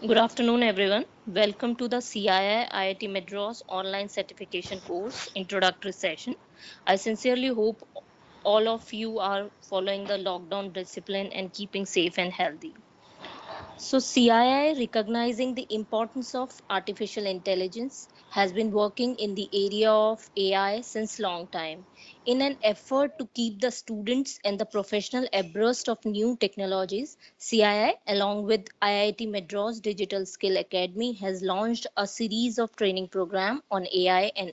Good afternoon, everyone. Welcome to the CII Madras online certification course introductory session. I sincerely hope all of you are following the lockdown discipline and keeping safe and healthy. So, CII, recognizing the importance of artificial intelligence, has been working in the area of AI since long time. In an effort to keep the students and the professional abreast of new technologies, CII, along with IIT Madras Digital Skill Academy, has launched a series of training program on AI and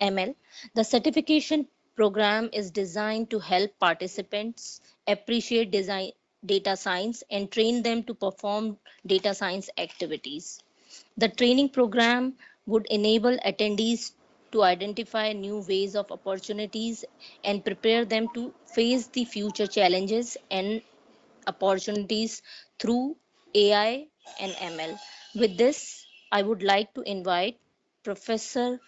ML. The certification program is designed to help participants appreciate design data science and train them to perform data science activities. The training program would enable attendees to identify new ways of opportunities and prepare them to face the future challenges and opportunities through AI and ML. With this, I would like to invite Professor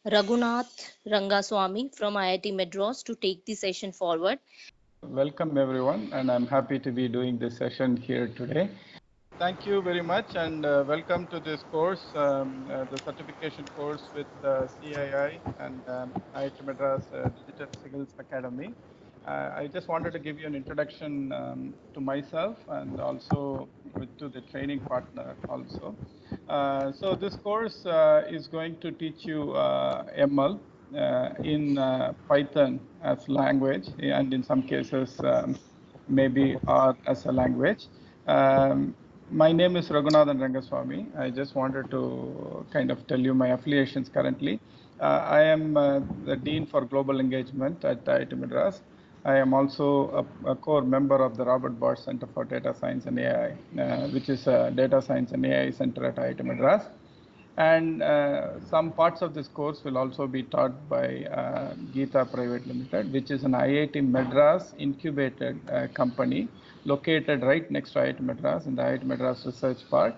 Raghunath Rangaswamy from IIT Madras to take the session forward. Welcome everyone, and I'm happy to be doing this session here today. Thank you very much, and welcome to this course, the certification course with CII and IIT Madras Digital Skills Academy. I just wanted to give you an introduction to myself and also to the training partner also. So this course is going to teach you ML in Python as language, and in some cases maybe R as a language. My name is Raghunathan Rangaswamy. I just wanted to kind of tell you my affiliations currently. I am the Dean for Global Engagement at IIT Madras. I am also a core member of the Robert Bosch Center for Data Science and AI, which is a data science and AI center at IIT Madras. And some parts of this course will also be taught by Geeta Private Limited, which is an IIT Madras incubated company located right next to IIT Madras in the IIT Madras Research Park.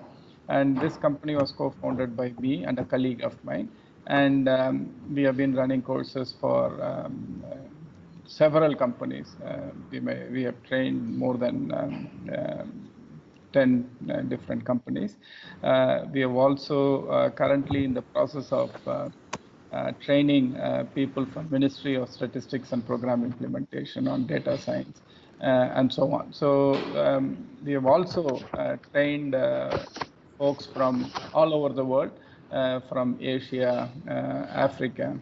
And this company was co-founded by me and a colleague of mine. And we have been running courses for several companies. We have trained more than 10 different companies. We have also currently in the process of training people from Ministry of Statistics and Program Implementation on data science and so on. So we have also trained folks from all over the world, from Asia, Africa,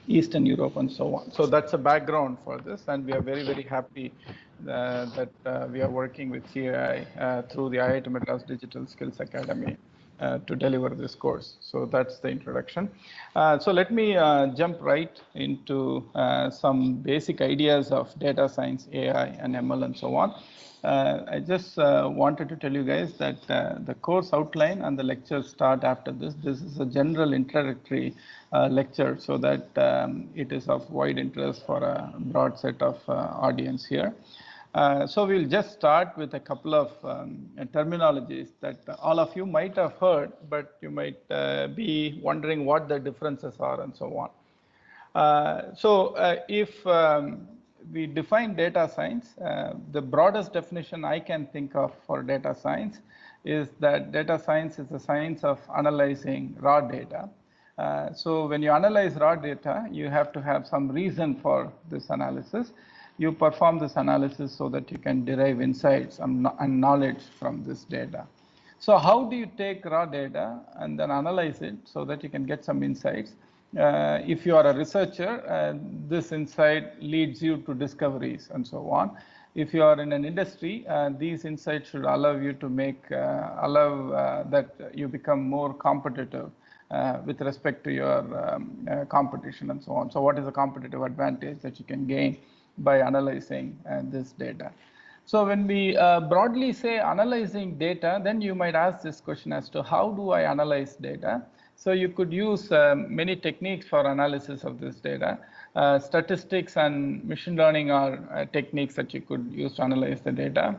Eastern Europe, and so on. So that's a background for this, and we are very, very happy that we are working with CAI through the IIT Madras Digital Skills Academy to deliver this course. So that's the introduction. So let me jump right into some basic ideas of data science, AI, and ML, and so on. I just wanted to tell you guys that the course outline and the lectures start after this. This is a general introductory lecture so that it is of wide interest for a broad set of audience here. So we'll just start with a couple of terminologies that all of you might have heard, but you might be wondering what the differences are and so on. If we define data science, the broadest definition I can think of for data science is that data science is the science of analyzing raw data. So when you analyze raw data, you have to have some reason for this analysis. You perform this analysis so that you can derive insights and knowledge from this data. So how do you take raw data and then analyze it so that you can get some insights? If you are a researcher, this insight leads you to discoveries and so on. If you are in an industry, these insights should allow you to that you become more competitive with respect to your competition and so on. So what is the competitive advantage that you can gain by analyzing this data? So when we broadly say analyzing data, then you might ask this question as to how do I analyze data? So you could use many techniques for analysis of this data. Statistics and machine learning are techniques that you could use to analyze the data.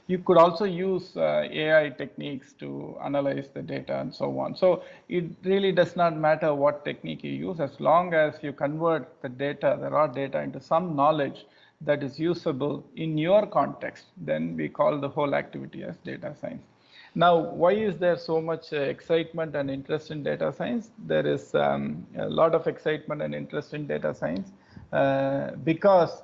You could also use AI techniques to analyze the data and so on. So it really does not matter what technique you use, as long as you convert the data, the raw data, into some knowledge that is usable in your context, then we call the whole activity as data science. Now, why is there so much excitement and interest in data science? There is a lot of excitement and interest in data science because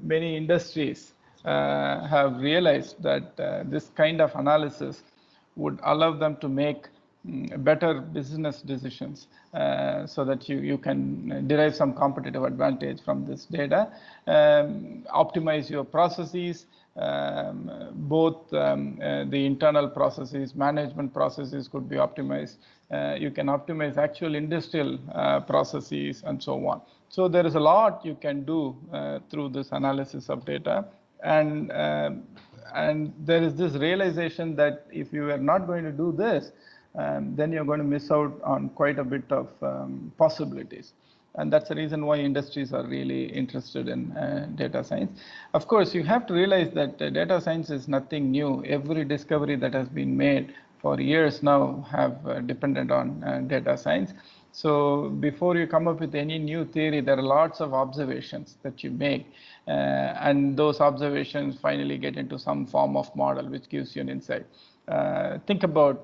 many industries have realized that this kind of analysis would allow them to make better business decisions so that you can derive some competitive advantage from this data, optimize your processes, both the internal processes, management processes could be optimized. You can optimize actual industrial processes and so on. So there is a lot you can do through this analysis of data, and there is this realization that if you are not going to do this, then you're going to miss out on quite a bit of possibilities. And that's the reason why industries are really interested in data science. Of course, you have to realize that data science is nothing new. Every discovery that has been made for years now have depended on data science. So before you come up with any new theory, there are lots of observations that you make, and those observations finally get into some form of model which gives you an insight. Think about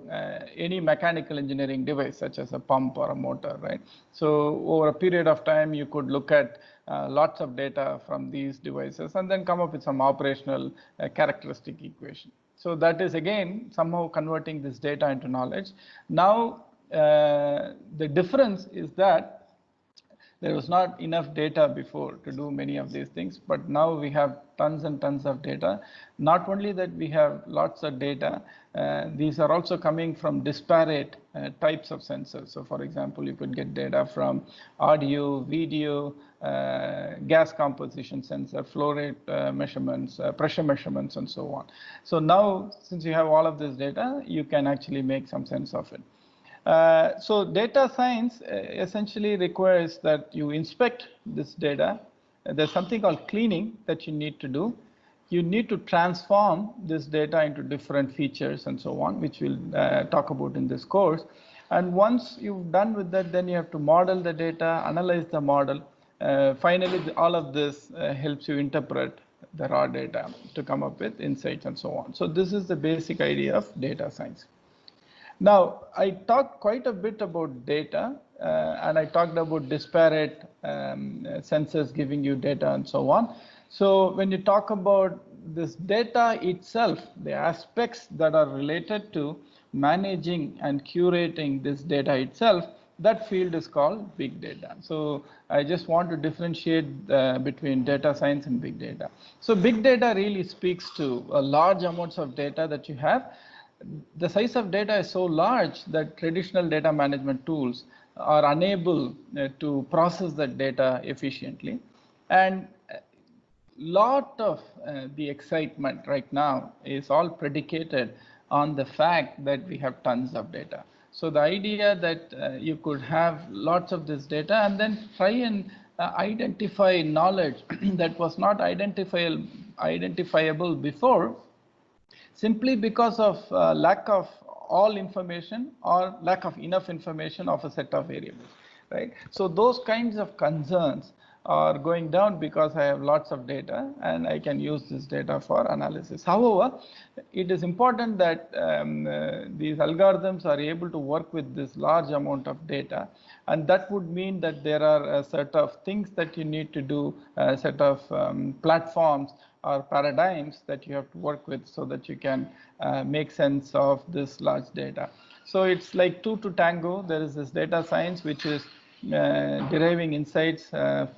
any mechanical engineering device such as a pump or a motor, right? So over a period of time, you could look at lots of data from these devices and then come up with some operational characteristic equation. So that is again somehow converting this data into knowledge. Now the difference is that there was not enough data before to do many of these things, but now we have tons and tons of data. Not only that we have lots of data, these are also coming from disparate types of sensors. So for example, you could get data from audio, video, gas composition sensor, flow rate measurements, pressure measurements, and so on. So now, since you have all of this data, you can actually make some sense of it. So data science essentially requires that you inspect this data. There's something called cleaning that you need to do. You need to transform this data into different features and so on, which we'll talk about in this course. And once you've done with that, then you have to model the data, analyze the model. Finally, all of this helps you interpret the raw data to come up with insights and so on. So this is the basic idea of data science. Now, I talked quite a bit about data, and I talked about disparate sensors giving you data and so on. So when you talk about this data itself, the aspects that are related to managing and curating this data itself, that field is called big data. So I just want to differentiate between data science and big data. So big data really speaks to large amounts of data that you have. The size of data is so large that traditional data management tools are unable to process that data efficiently. And lot of the excitement right now is all predicated on the fact that we have tons of data. So the idea that you could have lots of this data and then try and identify knowledge that was not identifiable before, simply because of lack of all information or lack of enough information of a set of variables, right? So those kinds of concerns are going down because I have lots of data and I can use this data for analysis. However, it is important that these algorithms are able to work with this large amount of data, and that would mean that there are a set of things that you need to do, a set of platforms or paradigms that you have to work with so that you can make sense of this large data. So it's like two to tango. There is this data science, which is deriving insights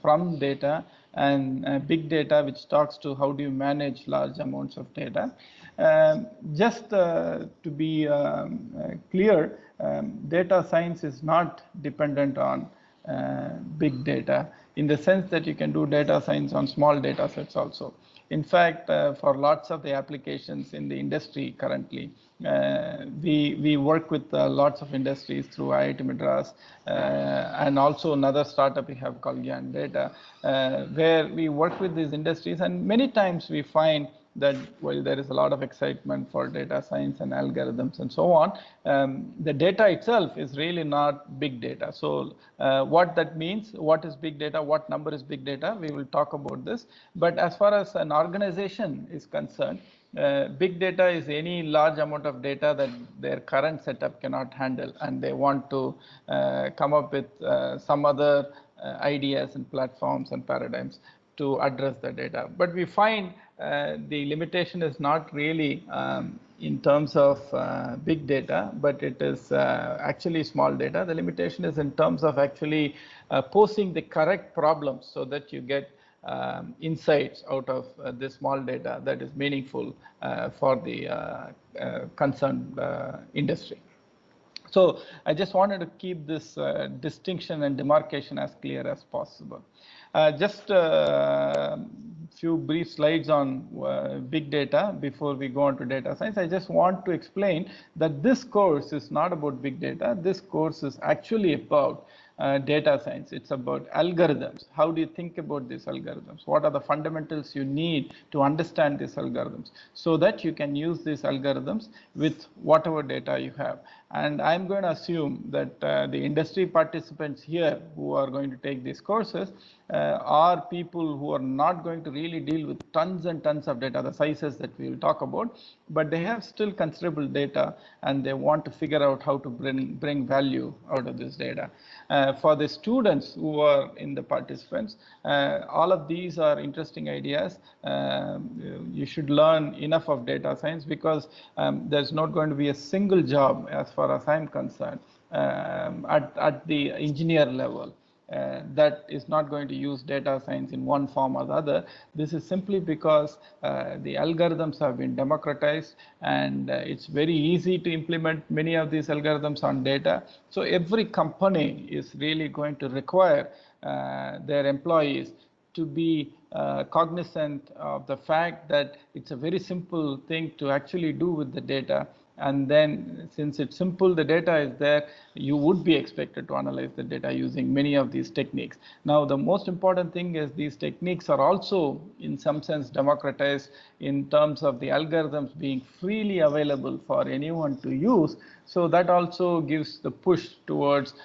from data, and big data, which talks to how do you manage large amounts of data. Just to be clear, data science is not dependent on big data, in the sense that you can do data science on small data sets also. In fact, for lots of the applications in the industry currently, we work with lots of industries through IIT Madras, and also another startup we have called Gyan Data, where we work with these industries, and many times we find that while there is a lot of excitement for data science and algorithms and so on, the data itself is really not big data. So what that means, what is big data, what number is big data, we will talk about this. But as far as an organization is concerned, big data is any large amount of data that their current setup cannot handle, and they want to come up with some other ideas and platforms and paradigms to address the data. But we find the limitation is not really in terms of big data, but it is actually small data. The limitation is in terms of actually posing the correct problems so that you get insights out of this small data that is meaningful for the concerned industry. So I just wanted to keep this distinction and demarcation as clear as possible. Just a few brief slides on big data before we go on to data science. I just want to explain that this course is not about big data. This course is actually about data science. It's about algorithms. How do you think about these algorithms? What are the fundamentals you need to understand these algorithms so that you can use these algorithms with whatever data you have? And I'm going to assume that the industry participants here who are going to take these courses are people who are not going to really deal with tons and tons of data, the sizes that we will talk about, but they have still considerable data and they want to figure out how to bring value out of this data. For the students who are in the participants, all of these are interesting ideas. You should learn enough of data science because there's not going to be a single job, as far as I'm concerned, at the engineer level that is not going to use data science in one form or the other. This is simply because the algorithms have been democratized, and it's very easy to implement many of these algorithms on data. So every company is really going to require their employees to be cognizant of the fact that it's a very simple thing to actually do with the data. And then since it's simple, the data is there, you would be expected to analyze the data using many of these techniques. Now, the most important thing is these techniques are also in some sense democratized in terms of the algorithms being freely available for anyone to use. So that also gives the push towards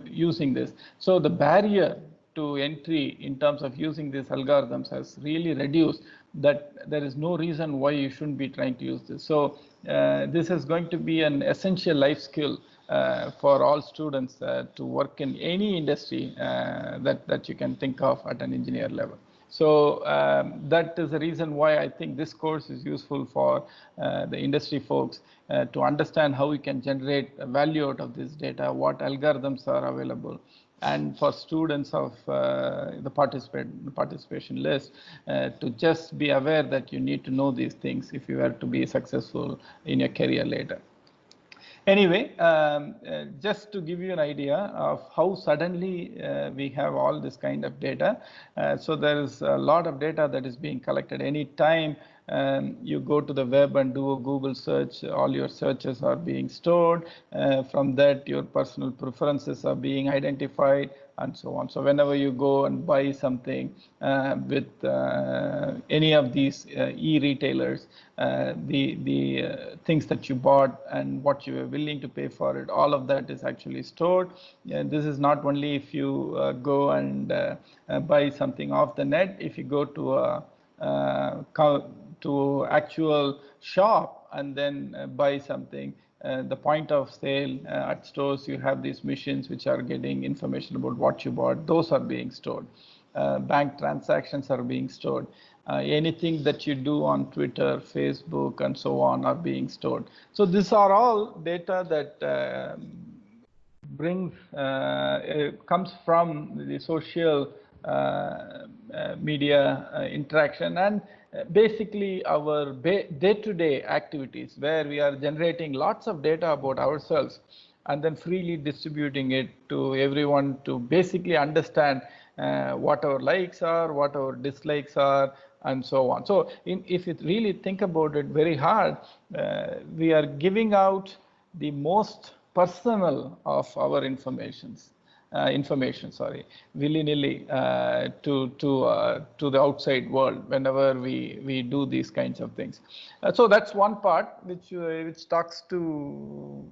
using this. So the barrier to entry in terms of using these algorithms has really reduced, that there is no reason why you shouldn't be trying to use this. So this is going to be an essential life skill for all students to work in any industry that you can think of at an engineer level. So that is the reason why I think this course is useful for the industry folks to understand how we can generate value out of this data, what algorithms are available, and for students of the participation list to just be aware that you need to know these things if you are to be successful in your career later. Anyway, just to give you an idea of how suddenly we have all this kind of data. So there is a lot of data that is being collected. Anytime you go to the web and do a Google search, all your searches are being stored. From that, your personal preferences are being identified, and so on. So whenever you go and buy something with any of these e-retailers, the things that you bought and what you were willing to pay for it, all of that is actually stored. This is not only if you go and buy something off the net. If you go to a actual shop and then buy something, the point of sale at stores, you have these machines which are getting information about what you bought. Those are being stored. Bank transactions are being stored. Anything that you do on Twitter, Facebook, and so on are being stored. So these are all data that comes from the social media interaction, and basically our day-to-day activities, where we are generating lots of data about ourselves and then freely distributing it to everyone to basically understand what our likes are, what our dislikes are, and so on. So if you really think about it very hard, we are giving out the most personal of our informations. information, sorry, willy-nilly to the outside world whenever we do these kinds of things. So that's one part which talks to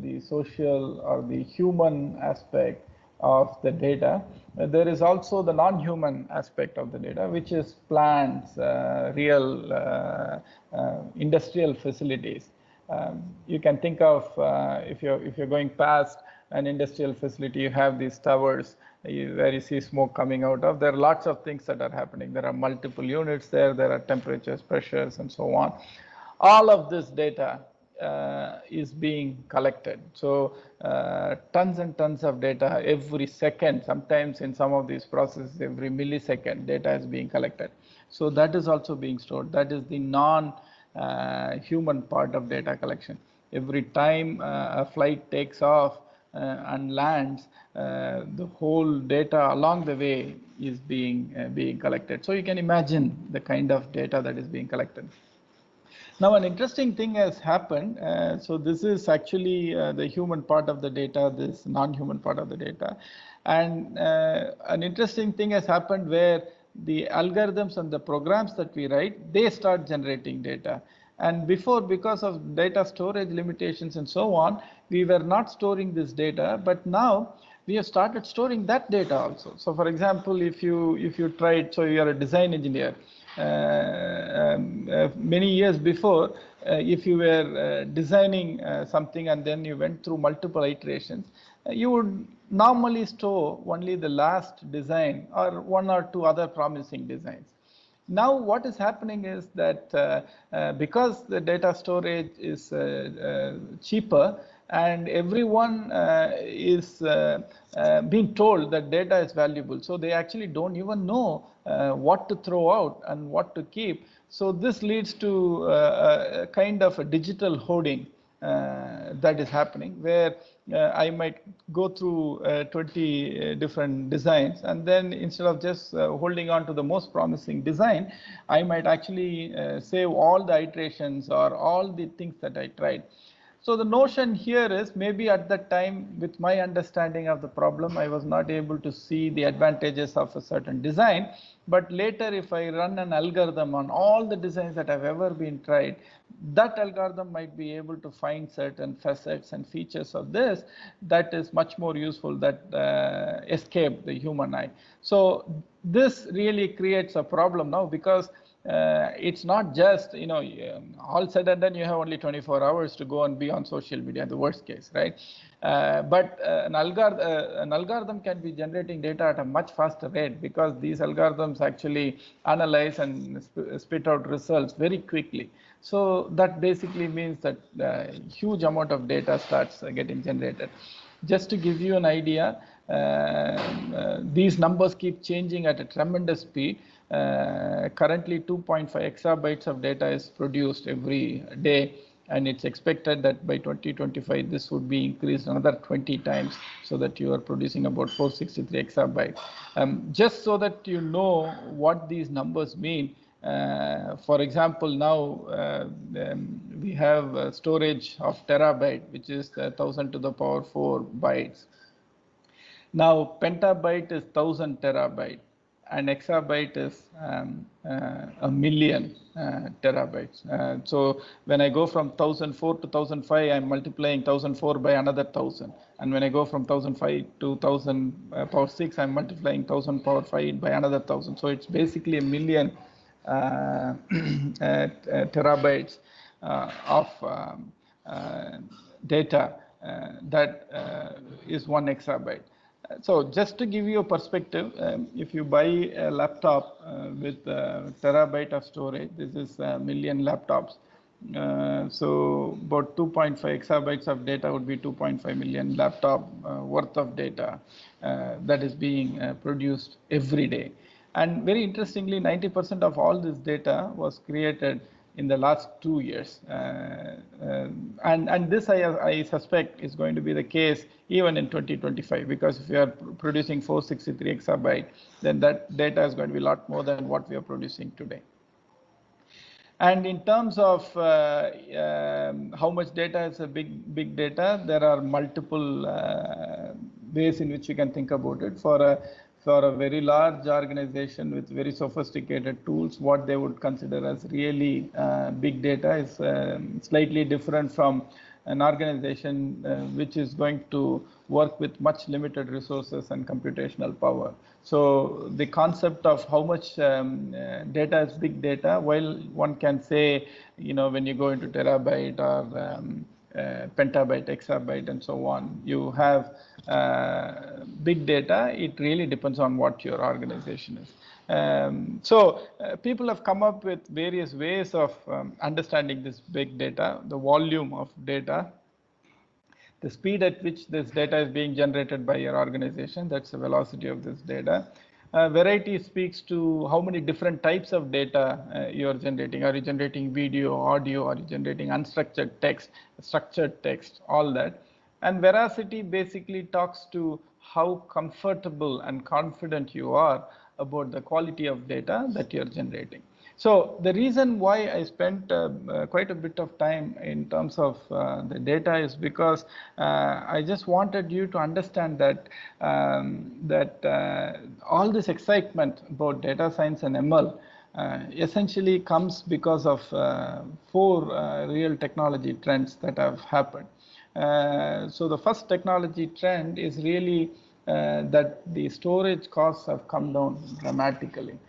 the social or the human aspect of the data. There is also the non-human aspect of the data, which is plants, real industrial facilities. You can think of if you're going past an industrial facility, you have these towers where you see smoke coming out of. There are lots of things that are happening. There are multiple units there. There are temperatures, pressures, and so on. All of this data is being collected. So tons and tons of data every second, sometimes in some of these processes every millisecond data is being collected. So that is also being stored. That is the non-human part of data collection. Every time a flight takes off and lands, the whole data along the way is being collected. So you can imagine the kind of data that is being collected. Now, an interesting thing has happened. So this is actually the human part of the data, this non-human part of the data. And an interesting thing has happened where the algorithms and the programs that we write, they start generating data. And before, because of data storage limitations and so on, we were not storing this data. But now we have started storing that data also. So for example, if you tried, so you are a design engineer, many years before, if you were designing something and then you went through multiple iterations, you would normally store only the last design or one or two other promising designs. Now what is happening is that because the data storage is cheaper, and everyone is being told that data is valuable, so they actually don't even know what to throw out and what to keep. So this leads to a kind of a digital hoarding that is happening, where I might go through 20 different designs, and then instead of just holding on to the most promising design, I might actually save all the iterations or all the things that I tried. So the notion here is, maybe at that time, with my understanding of the problem, I was not able to see the advantages of a certain design. But later, if I run an algorithm on all the designs that have ever been tried, that algorithm might be able to find certain facets and features of this that is much more useful, that escape the human eye. So this really creates a problem now, because it's not just, all said and done, you have only 24 hours to go and be on social media, in the worst case, right? But an algorithm can be generating data at a much faster rate, because these algorithms actually analyze and spit out results very quickly. So that basically means that huge amount of data starts getting generated. Just to give you an idea, these numbers keep changing at a tremendous speed. Currently 2.5 exabytes of data is produced every day, and it's expected that by 2025 this would be increased another 20 times, so that you are producing about 463 exabytes. Just so that you know what these numbers mean, for example, now we have storage of terabyte, which is 1000 to the power 4 bytes. Now, petabyte is 1000 terabyte, and exabyte is a million terabytes. So when I go from 1004 to 1005, I'm multiplying 1004 by another 1000. And when I go from 1005 to 1000 power 6, I'm multiplying 1000 power 5 by another 1000. So it's basically a million terabytes of data that is 1 exabyte. So just to give you a perspective, if you buy a laptop with a terabyte of storage, this is a million laptops. So about 2.5 exabytes of data would be 2.5 million laptop worth of data that is being produced every day. And very interestingly, 90% of all this data was created in the last 2 years. And this I suspect is going to be the case even in 2025, because if you are producing 463 exabyte, then that data is going to be a lot more than what we are producing today. And in terms of how much data is a big data, there are multiple ways in which you can think about it. For a very large organization with very sophisticated tools, what they would consider as really big data is slightly different from an organization which is going to work with much limited resources and computational power. So the concept of how much data is big data, while one can say, when you go into terabyte or petabyte, exabyte, and so on, you have big data. It really depends on what your organization is. People have come up with various ways of understanding this big data, the volume of data, the speed at which this data is being generated by your organization, that's the velocity of this data. Variety speaks to how many different types of data you are generating. Are you generating video, audio? Are you generating unstructured text, structured text, all that? And veracity basically talks to how comfortable and confident you are about the quality of data that you're generating. So the reason why I spent quite a bit of time in terms of the data is because I just wanted you to understand that all this excitement about data science and ML essentially comes because of four real technology trends that have happened. So the first technology trend is really that the storage costs have come down dramatically.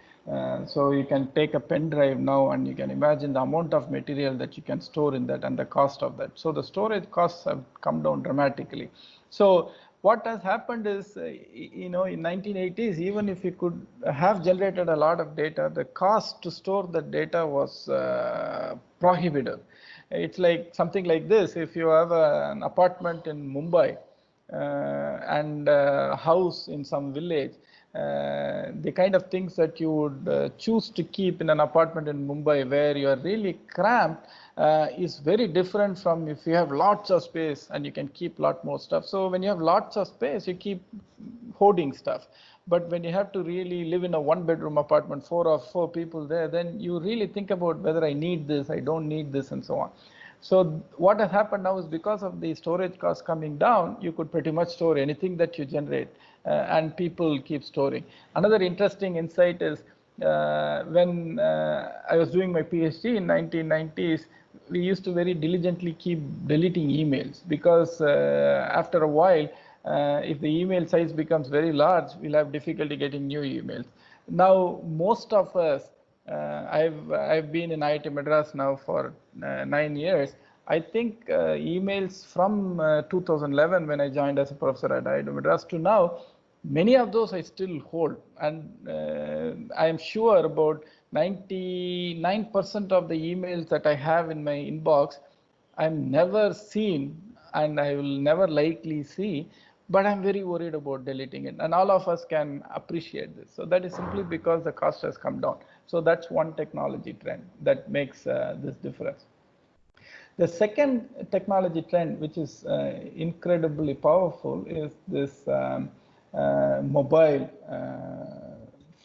So you can take a pen drive now and you can imagine the amount of material that you can store in that and the cost of that. So the storage costs have come down dramatically. So what has happened is, in 1980s, even if you could have generated a lot of data, the cost to store the data was prohibitive. It's like something like this. If you have an apartment in Mumbai and a house in some village, the kind of things that you would choose to keep in an apartment in Mumbai where you are really cramped is very different from if you have lots of space and you can keep a lot more stuff. So when you have lots of space, you keep hoarding stuff. But when you have to really live in a one-bedroom apartment, four people there, then you really think about whether I need this, I don't need this, and so on. So what has happened now is because of the storage costs coming down, you could pretty much store anything that you generate, and people keep storing. Another interesting insight is when I was doing my PhD in 1990s, we used to very diligently keep deleting emails because after a while, if the email size becomes very large, we'll have difficulty getting new emails. Now, most of us, I've been in IIT Madras now for 9 years. I think emails from 2011 when I joined as a professor at IIT Madras to now, many of those I still hold, and I am sure about 99% of the emails that I have in my inbox I've never seen and I will never likely see, but I'm very worried about deleting it. And all of us can appreciate this. So that is simply because the cost has come down. So that's one technology trend that makes this difference. The second technology trend, which is incredibly powerful, is this mobile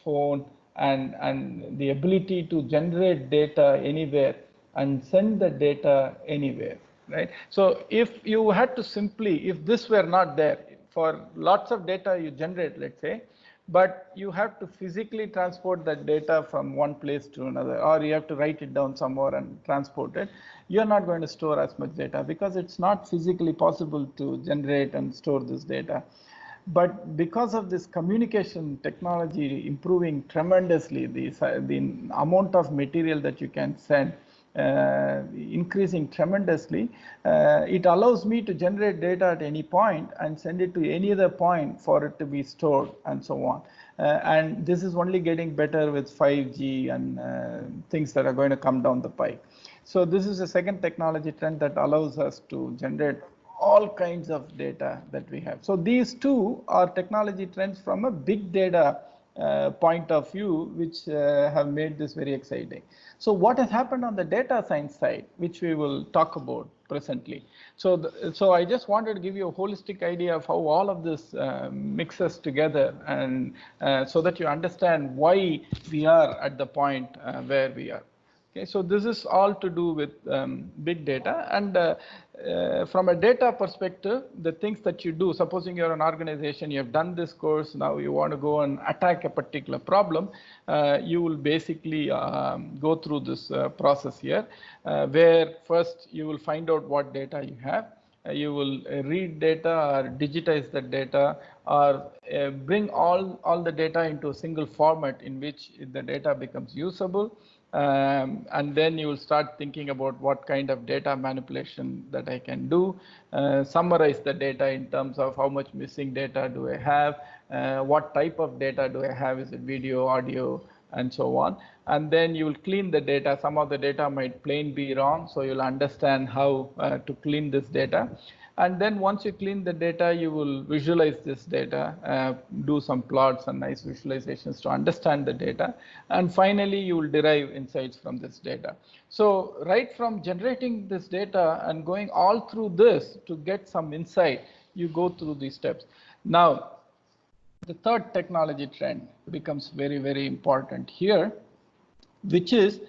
phone and the ability to generate data anywhere and send the data anywhere, right? So if you had to simply, if this were not there, for lots of data you generate, let's say, but you have to physically transport that data from one place to another, or you have to write it down somewhere and transport it, you're not going to store as much data because it's not physically possible to generate and store this data. But because of this communication technology improving tremendously, the amount of material that you can send increasing tremendously, it allows me to generate data at any point and send it to any other point for it to be stored and so on. And this is only getting better with 5G and things that are going to come down the pike. So this is a second technology trend that allows us to generate all kinds of data that we have. So these two are technology trends from a big data point of view, which have made this very exciting. So what has happened on the data science side, which we will talk about presently. So I just wanted to give you a holistic idea of how all of this mixes together, and so that you understand why we are at the point where we are. Okay, so this is all to do with big data, and from a data perspective, the things that you do, supposing you're an organization, you have done this course, now you want to go and attack a particular problem, you will basically go through this process here, where first you will find out what data you have. You will read data or digitize the data, or bring all the data into a single format in which the data becomes usable. And then you will start thinking about what kind of data manipulation that I can do, summarize the data in terms of how much missing data do I have, what type of data do I have, is it video, audio, and so on. And then you will clean the data. Some of the data might plain be wrong, so you'll understand how to clean this data. And then once you clean the data, you will visualize this data, do some plots and nice visualizations to understand the data. And finally, you will derive insights from this data. So right from generating this data and going all through this to get some insight, you go through these steps. Now, the third technology trend becomes very, very important here, which is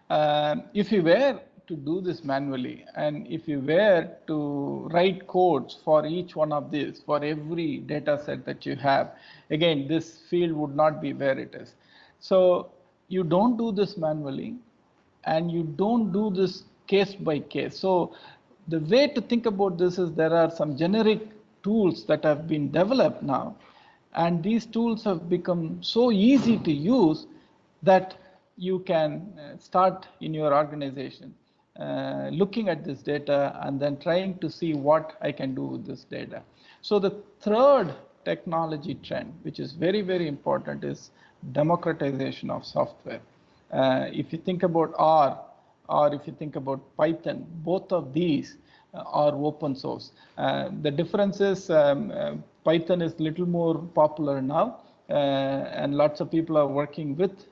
if you were to do this manually, and if you were to write codes for each one of these, for every data set that you have, again, this field would not be where it is. So you don't do this manually, and you don't do this case by case. So the way to think about this is there are some generic tools that have been developed now, and these tools have become so easy to use that you can start in your organization looking at this data and then trying to see what I can do with this data. So the third technology trend, which is very, very important, is democratization of software. If you think about R, or if you think about Python, both of these are open source. The difference is Python is a little more popular now, and lots of people are working with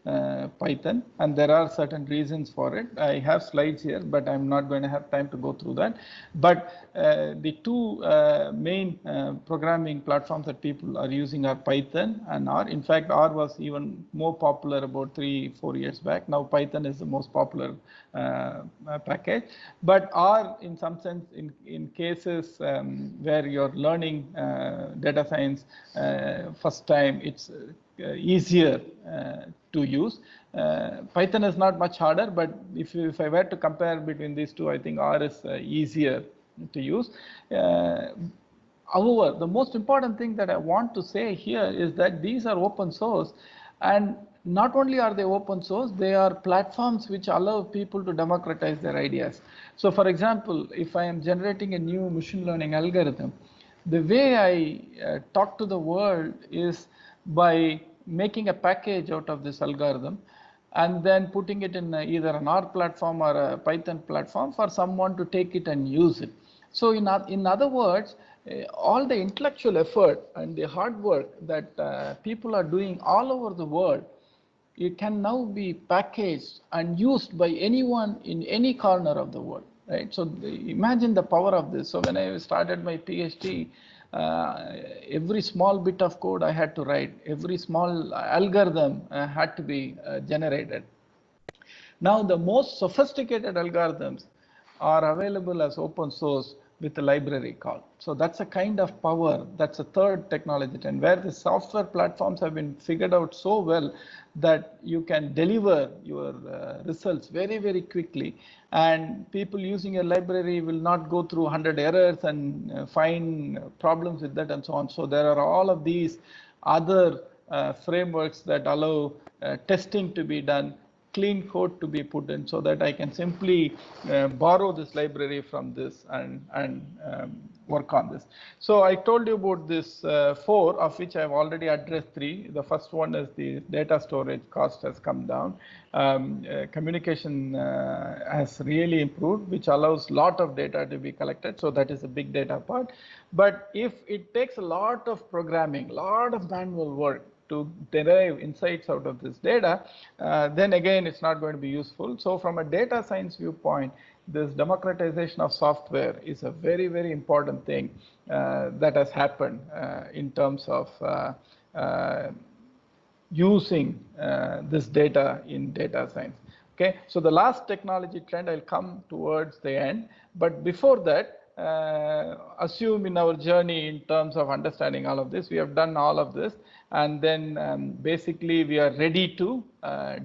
Python, and there are certain reasons for it. I have slides here, but I'm not going to have time to go through that. But the two main programming platforms that people are using are Python and R. In fact, R was even more popular about 3-4 years back. Now Python is the most popular package. But R, in some sense, in cases where you're learning data science first time, it's easier to use. Python is not much harder, but if I were to compare between these two, I think R is easier to use. However, the most important thing that I want to say here is that these are open source, and not only are they open source, they are platforms which allow people to democratize their ideas. So for example, if I am generating a new machine learning algorithm, the way I talk to the world is by making a package out of this algorithm and then putting it in either an R platform or a Python platform for someone to take it and use it. So in other words, all the intellectual effort and the hard work that people are doing all over the world, it can now be packaged and used by anyone in any corner of the world, right? So imagine the power of this. So when I started my PhD, every small bit of code I had to write, every small algorithm had to be generated. Now the most sophisticated algorithms are available as open source with a library call. So that's a kind of power, that's a third technology trend, where the software platforms have been figured out so well that you can deliver your results very, very quickly, and people using a library will not go through 100 errors and find problems with that and so on. So there are all of these other frameworks that allow testing to be done, clean code to be put in, so that I can simply borrow this library from this and work on this. So I told you about this 4, of which I've already addressed 3. The first one is the data storage cost has come down. Communication has really improved, which allows a lot of data to be collected. So that is a big data part. But if it takes a lot of programming, a lot of manual work to derive insights out of this data, then again, it's not going to be useful. So from a data science viewpoint, this democratization of software is a very, very important thing that has happened in terms of using this data in data science. Okay, so the last technology trend, I'll come towards the end, but before that, assume in our journey in terms of understanding all of this, we have done all of this, and then basically we are ready to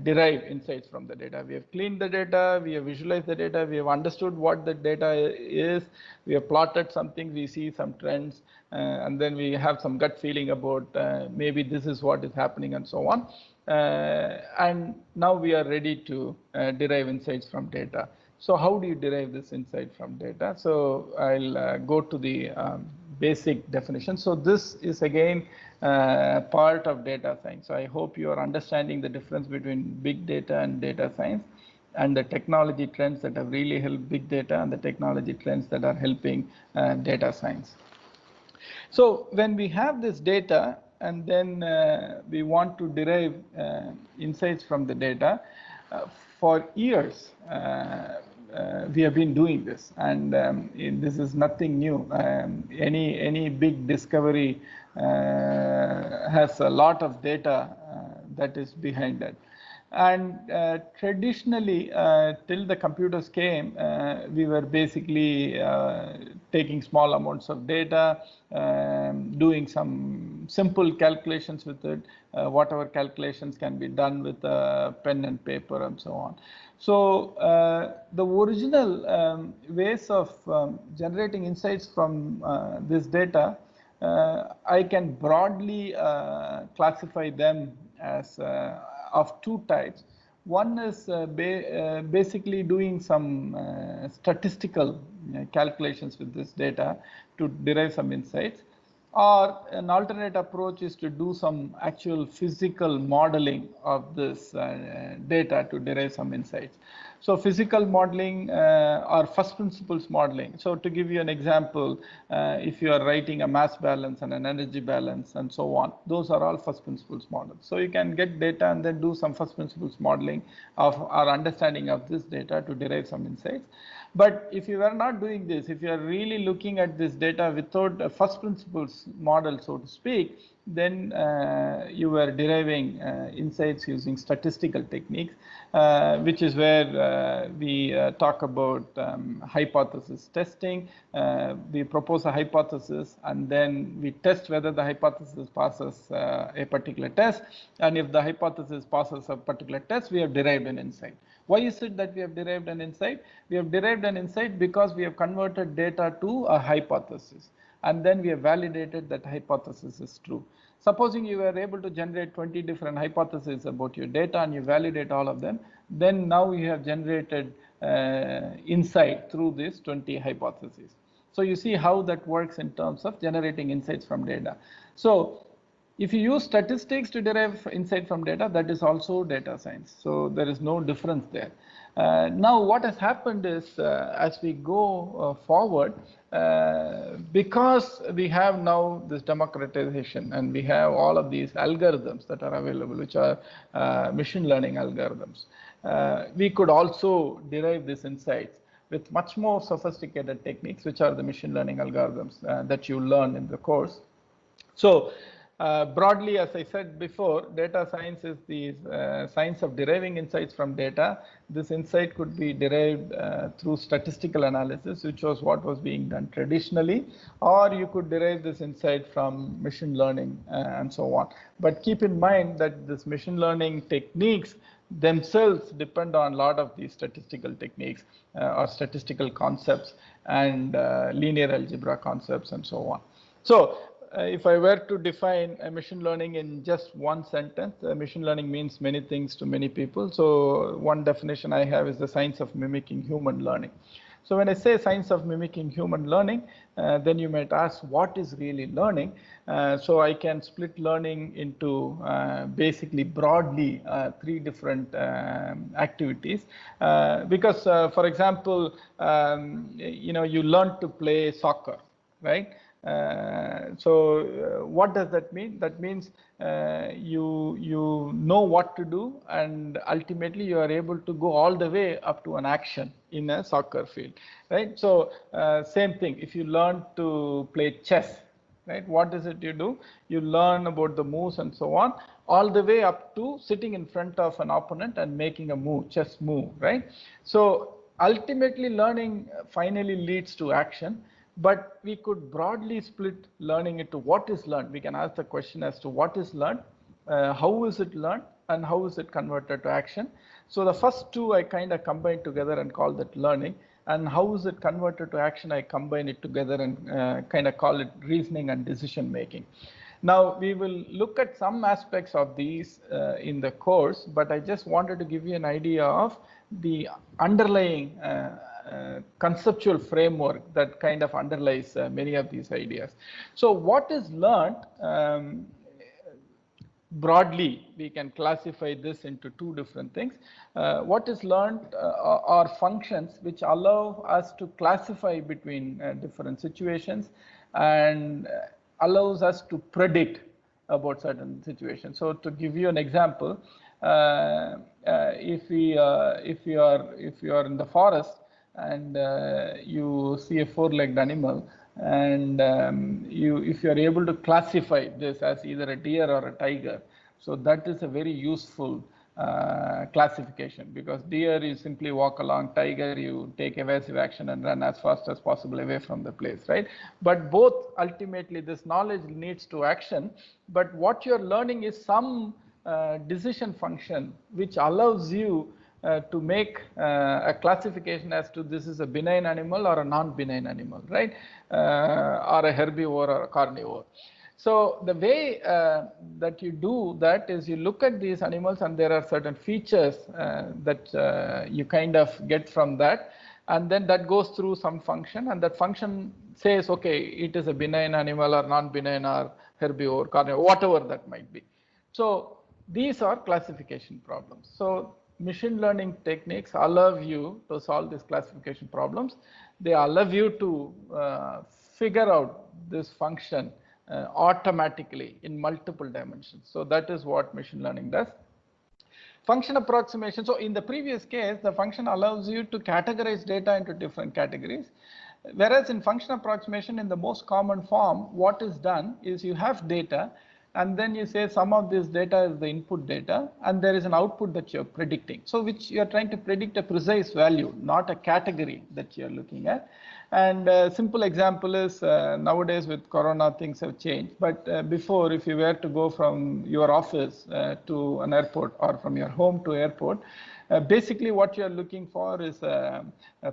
derive insights from the data. We have cleaned the data, we have visualized the data, we have understood what the data is, we have plotted something, we see some trends, and then we have some gut feeling about maybe this is what is happening and so on. And now we are ready to derive insights from data. So how do you derive this insight from data? So I'll go to the basic definition. So this is again part of data science. So I hope you are understanding the difference between big data and data science, and the technology trends that have really helped big data and the technology trends that are helping data science. So when we have this data and then we want to derive insights from the data, for years we have been doing this, and this is nothing new. Any big discovery has a lot of data that is behind it. And traditionally, till the computers came, we were basically taking small amounts of data, doing some simple calculations with it, whatever calculations can be done with pen and paper and so on. So the original ways of generating insights from this data, I can broadly classify them as of two types. One is basically doing some statistical calculations with this data to derive some insights, or an alternate approach is to do some actual physical modeling of this data to derive some insights. So physical modeling or first principles modeling. So to give you an example, if you are writing a mass balance and an energy balance and so on, those are all first principles models. So you can get data and then do some first principles modeling of our understanding of this data to derive some insights. But if you are not doing this, if you are really looking at this data without a first principles model, so to speak, then you were deriving insights using statistical techniques, which is where we talk about hypothesis testing. We propose a hypothesis and then we test whether the hypothesis passes a particular test. And if the hypothesis passes a particular test, we have derived an insight. Why is it that we have derived an insight? We have derived an insight because we have converted data to a hypothesis, and then we have validated that hypothesis is true. Supposing you were able to generate 20 different hypotheses about your data and you validate all of them, then now you have generated insight through these 20 hypotheses. So you see how that works in terms of generating insights from data. So if you use statistics to derive insight from data, that is also data science. So there is no difference there. Now what has happened is as we go forward, because we have now this democratization and we have all of these algorithms that are available, which are machine learning algorithms, we could also derive these insights with much more sophisticated techniques, which are the machine learning algorithms that you learn in the course. So broadly, as I said before, data science is the science of deriving insights from data. This insight could be derived through statistical analysis, which was what was being done traditionally, or you could derive this insight from machine learning and so on. But keep in mind that this machine learning techniques themselves depend on a lot of these statistical techniques or statistical concepts and linear algebra concepts and so on. So if I were to define a machine learning in just one sentence, machine learning means many things to many people. So one definition I have is the science of mimicking human learning. So when I say science of mimicking human learning, then you might ask, what is really learning? So I can split learning into basically broadly three different activities. Because for example, you learn to play soccer, right? So what does that mean? That means you know what to do, and ultimately you are able to go all the way up to an action in a soccer field, right? So same thing, if you learn to play chess, right, what is it you do? You learn about the moves and so on, all the way up to sitting in front of an opponent and making a move, chess move, right? So ultimately learning finally leads to action, but we could broadly split learning into what is learned. We can ask the question as to what is learned, how is it learned, and how is it converted to action. So the first two I kind of combine together and call that learning, and how is it converted to action, I combine it together and kind of call it reasoning and decision making. Now we will look at some aspects of these in the course, but I just wanted to give you an idea of the underlying conceptual framework that kind of underlies many of these ideas. So what is learned? Broadly, we can classify this into two different things. What is learned are functions which allow us to classify between different situations and allows us to predict about certain situations. So to give you an example, if you are in the forest and you see a four-legged animal, and if you are able to classify this as either a deer or a tiger, so that is a very useful classification, because deer you simply walk along, tiger you take evasive action and run as fast as possible away from the place, right? But both ultimately this knowledge leads to action, but what you're learning is some decision function which allows you to make a classification as to this is a benign animal or a non-benign animal, right? Or a herbivore or a carnivore. So the way that you do that is you look at these animals and there are certain features that you kind of get from that, and then that goes through some function, and that function says, okay, it is a benign animal or non-benign or herbivore, carnivore, whatever that might be. So these are classification problems. So machine learning techniques allow you to solve these classification problems. They allow you to figure out this function automatically in multiple dimensions. So that is what machine learning does. Function approximation. So in the previous case, the function allows you to categorize data into different categories. Whereas in function approximation, in the most common form, what is done is you have data, and then you say some of this data is the input data, and there is an output that you're predicting. So which you're trying to predict a precise value, not a category that you're looking at. And a simple example is nowadays with Corona, things have changed. But before, if you were to go from your office to an airport or from your home to airport, basically what you're looking for is a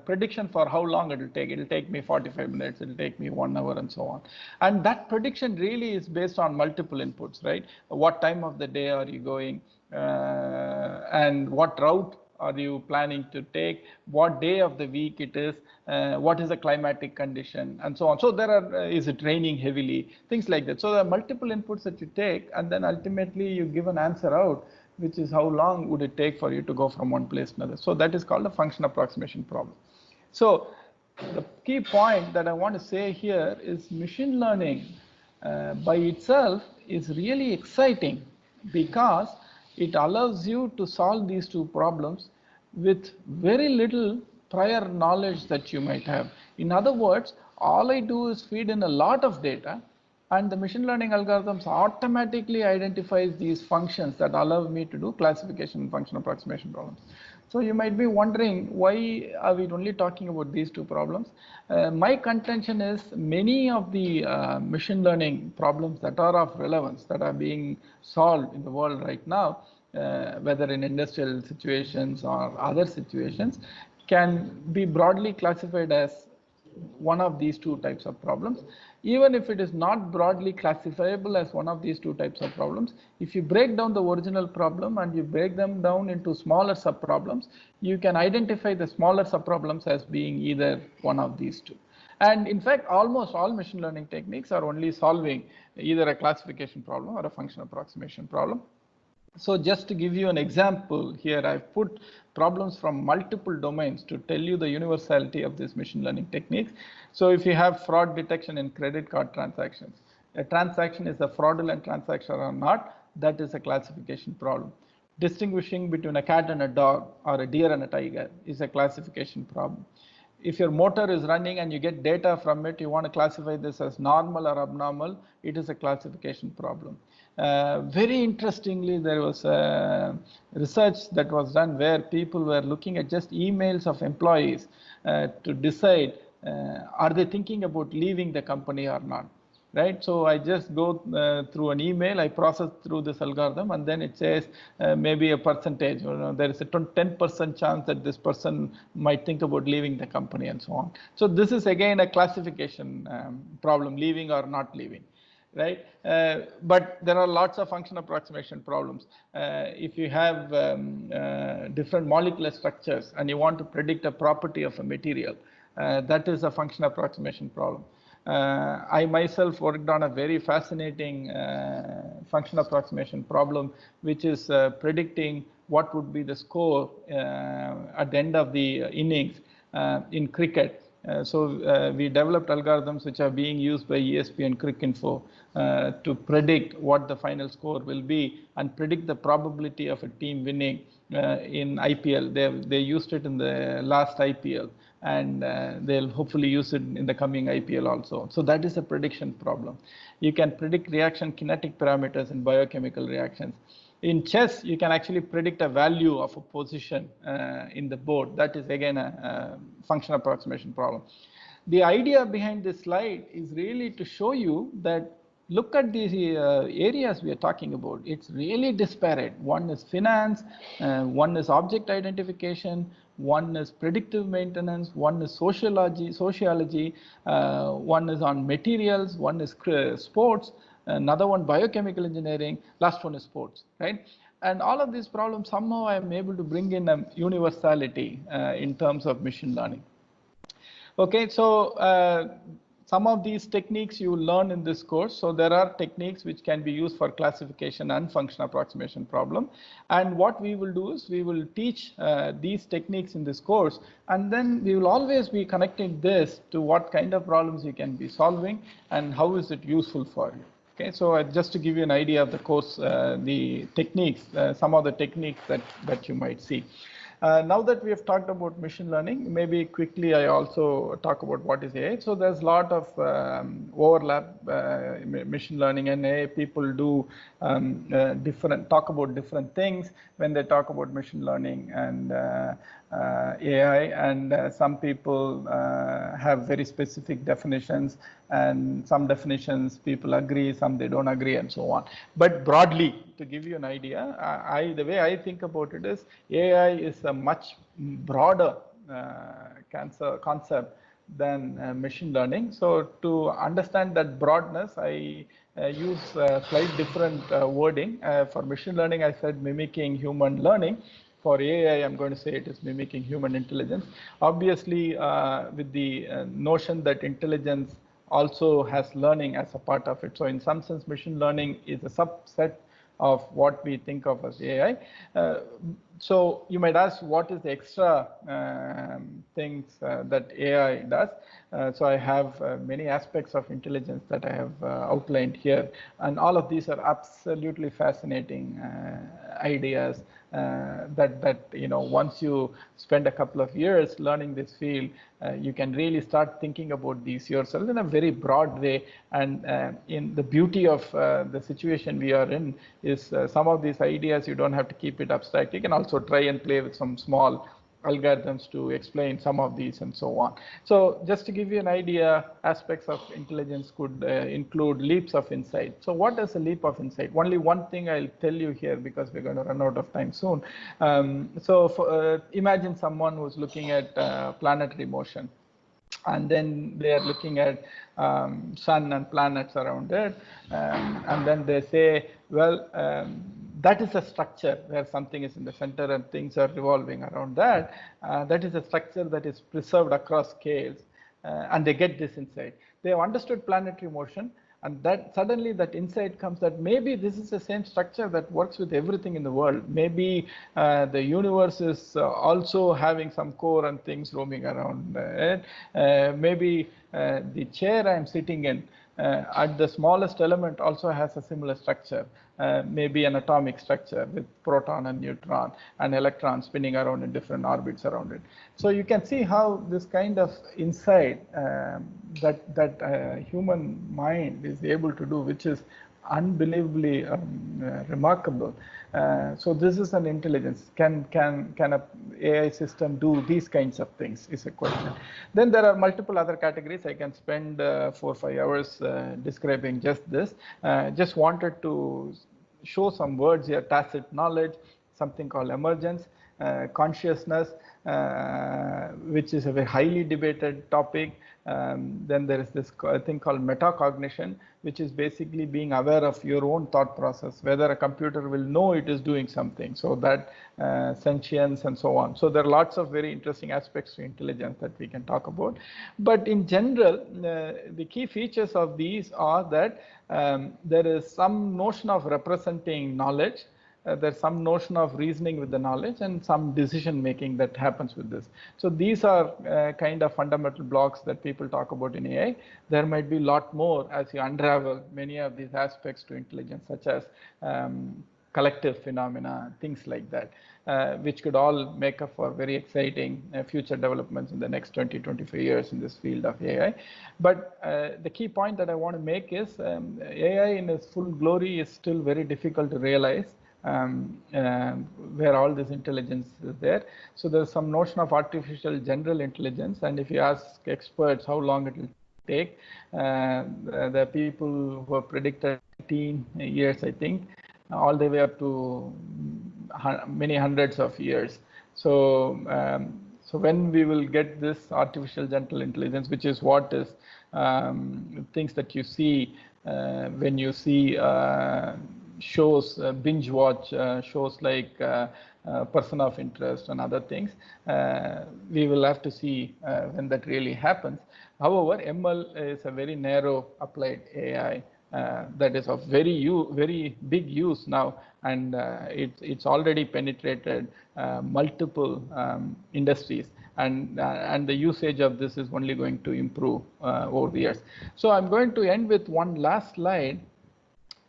prediction for how long it will take. It will take me 45 minutes, it will take me 1 hour, and so on. And that prediction really is based on multiple inputs, right? What time of the day are you going, and what route are you planning to take, what day of the week it is, what is the climatic condition, and so on. So there are, is it raining heavily, things like that. So there are multiple inputs that you take, and then ultimately you give an answer out, which is how long would it take for you to go from one place to another. So that is called a function approximation problem. So the key point that I want to say here is machine learning by itself is really exciting, because it allows you to solve these two problems with very little prior knowledge that you might have. In other words, all I do is feed in a lot of data, and the machine learning algorithms automatically identifies these functions that allow me to do classification and function approximation problems. So you might be wondering, why are we only talking about these two problems? My contention is many of the machine learning problems that are of relevance, that are being solved in the world right now, whether in industrial situations or other situations, can be broadly classified as one of these two types of problems. Even if it is not broadly classifiable as one of these two types of problems, if you break down the original problem and you break them down into smaller subproblems, you can identify the smaller subproblems as being either one of these two. And in fact, almost all machine learning techniques are only solving either a classification problem or a function approximation problem. So just to give you an example here, I've put problems from multiple domains to tell you the universality of these machine learning techniques. So if you have fraud detection in credit card transactions, a transaction is a fraudulent transaction or not, that is a classification problem. Distinguishing between a cat and a dog or a deer and a tiger is a classification problem. if your motor is running and you get data from it, you want to classify this as normal or abnormal, it is a classification problem. Very interestingly, there was research that was done where people were looking at just emails of employees to decide are they thinking about leaving the company or not. Right, so I just go through an email, I process through this algorithm, and then it says maybe a percentage, there is a 10% chance that this person might think about leaving the company and so on. So this is again a classification problem, leaving or not leaving. Right, but there are lots of function approximation problems. If you have different molecular structures and you want to predict a property of a material, that is a function approximation problem. I myself worked on a very fascinating function approximation problem, which is predicting what would be the score at the end of the innings in cricket. So we developed algorithms which are being used by ESPN Cricinfo to predict what the final score will be and predict the probability of a team winning in IPL. They used it in the last IPL, and they'll hopefully use it in the coming IPL also. So that is a prediction problem. You can predict reaction kinetic parameters in biochemical reactions. In chess, you can actually predict a value of a position in the board. That is again a function approximation problem. The idea behind this slide is really to show you that look at these areas we are talking about. It's really disparate. One is finance, one is object identification, one is predictive maintenance, one is sociology, one is on materials, one is sports, another one biochemical engineering, last one is sports, right? And all of these problems, somehow I am able to bring in a universality in terms of machine learning. Okay, so some of these techniques you will learn in this course. So there are techniques which can be used for classification and function approximation problem. And what we will do is we will teach these techniques in this course, and then we will always be connecting this to what kind of problems you can be solving and how is it useful for you. Okay, so just to give you an idea of the course, the techniques, some of the techniques that you might see. Now that we have talked about machine learning, maybe quickly I also talk about what is AI. So there's a lot of overlap, machine learning and AI. People do talk about different things when they talk about machine learning and AI, and some people have very specific definitions, and some definitions people agree, some they don't agree, and so on. But broadly, to give you an idea, the way I think about it is AI is a much broader concept than machine learning. So to understand that broadness, I use slightly different wording. For machine learning, I said mimicking human learning. For AI, I'm going to say it is mimicking human intelligence. Obviously, with the notion that intelligence also has learning as a part of it. So in some sense, machine learning is a subset of what we think of as AI. So you might ask, what is the extra things that AI does? So I have many aspects of intelligence that I have outlined here, and all of these are absolutely fascinating ideas that once you spend a couple of years learning this field, you can really start thinking about these yourself in a very broad way. And in the beauty of the situation we are in is some of these ideas you don't have to keep it abstract. You can also try and play with some small algorithms to explain some of these and so on. So just to give you an idea, aspects of intelligence could include leaps of insight. So what is a leap of insight? Only one thing I'll tell you here because we're going to run out of time soon. Imagine someone who's looking at planetary motion, and then they are looking at sun and planets around it, and then they say, well, that is a structure where something is in the center and things are revolving around that. That is a structure that is preserved across scales, and they get this insight. They have understood planetary motion, and that suddenly that insight comes that maybe this is the same structure that works with everything in the world. Maybe the universe is also having some core and things roaming around it. Maybe the chair I'm sitting in at the smallest element also has a similar structure, maybe an atomic structure with proton and neutron and electron spinning around in different orbits around it. So you can see how this kind of insight that human mind is able to do, which is unbelievably remarkable. So this is an intelligence. Can a AI system do these kinds of things is a question. Then there are multiple other categories. I can spend 4 or 5 hours describing just this. Just wanted to show some words here: tacit knowledge, something called emergence, consciousness, which is a very highly debated topic. Then there is this thing called metacognition, which is basically being aware of your own thought process, whether a computer will know it is doing something, so that sentience and so on. So there are lots of very interesting aspects to intelligence that we can talk about. But in general, the key features of these are that there is some notion of representing knowledge. There's some notion of reasoning with the knowledge and some decision making that happens with this. So these are kind of fundamental blocks that people talk about in AI. There might be a lot more as you unravel many of these aspects to intelligence, such as collective phenomena, things like that, which could all make up for very exciting future developments in the next 20, 25 years in this field of AI. But the key point that I want to make is AI in its full glory is still very difficult to realize. Where all this intelligence is there. So there's some notion of artificial general intelligence, and if you ask experts how long it will take, the people who have predicted 18 years, I think, all the way up to many hundreds of years. So, so when we will get this artificial general intelligence, which is what is things that you see when you see shows, binge watch shows like Person of Interest and other things, we will have to see when that really happens. However, ML is a very narrow applied AI that is of very big use now, and it's already penetrated multiple industries, and the usage of this is only going to improve over the years. So I'm going to end with one last slide,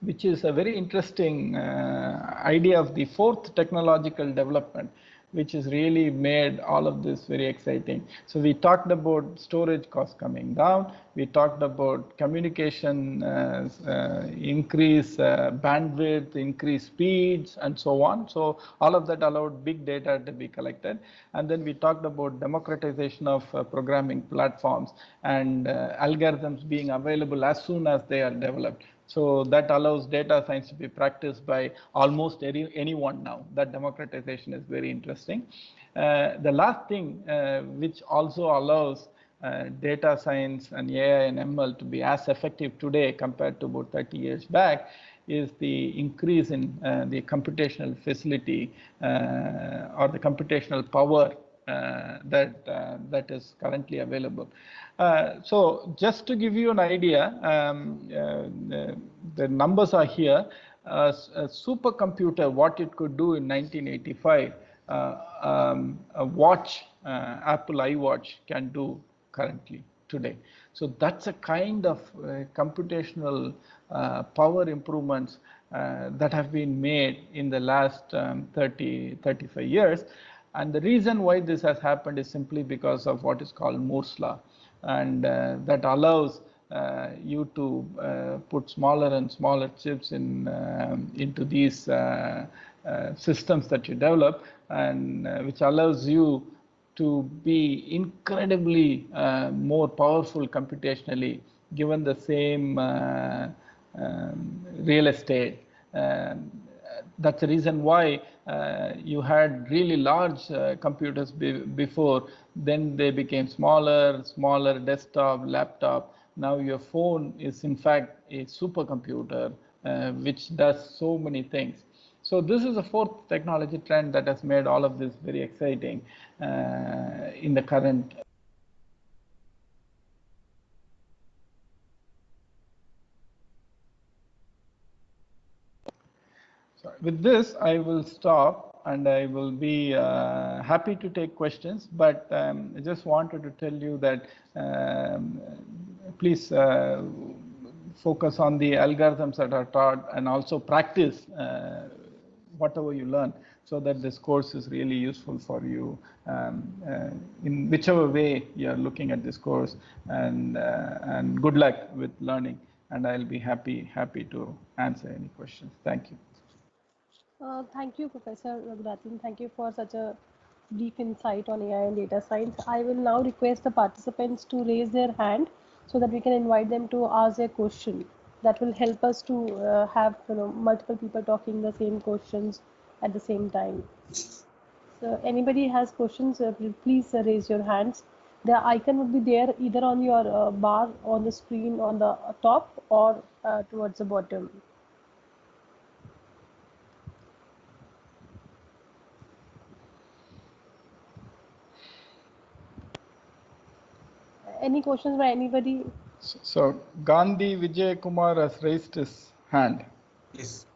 which is a very interesting idea of the fourth technological development, which has really made all of this very exciting. So we talked about storage costs coming down. We talked about communication increase bandwidth, increase speeds, and so on. So all of that allowed big data to be collected. And then we talked about democratization of programming platforms and algorithms being available as soon as they are developed. So that allows data science to be practiced by almost anyone now. That democratization is very interesting. The last thing which also allows data science and AI and ML to be as effective today compared to about 30 years back is the increase in the computational facility or the computational power that is currently available. So just to give you an idea, the numbers are here. A supercomputer, what it could do in 1985, a watch, Apple iWatch can do currently today. So that's a kind of computational power improvements that have been made in the last 35 years. And the reason why this has happened is simply because of what is called Moore's law, and that allows you to put smaller and smaller chips into these systems that you develop, and which allows you to be incredibly more powerful computationally, given the same real estate. That's the reason why you had really large computers before. Then they became smaller desktop, laptop. Now your phone is in fact a supercomputer which does so many things. So this is a fourth technology trend that has made all of this very exciting in the current. So with this, I will stop, and I will be happy to take questions. But I just wanted to tell you that please focus on the algorithms that are taught and also practice whatever you learn, so that this course is really useful for you in whichever way you are looking at this course. And good luck with learning. And I'll be happy to answer any questions. Thank you. Thank you, Professor Raghunathan. Thank you for such a brief insight on AI and data science. I will now request the participants to raise their hand so that we can invite them to ask their question. That will help us to have multiple people talking the same questions at the same time. So anybody has questions, please raise your hands. The icon would be there either on your bar on the screen on the top or towards the bottom. Any questions by anybody? So Gandhi Vijay Kumar has raised his hand. Yes.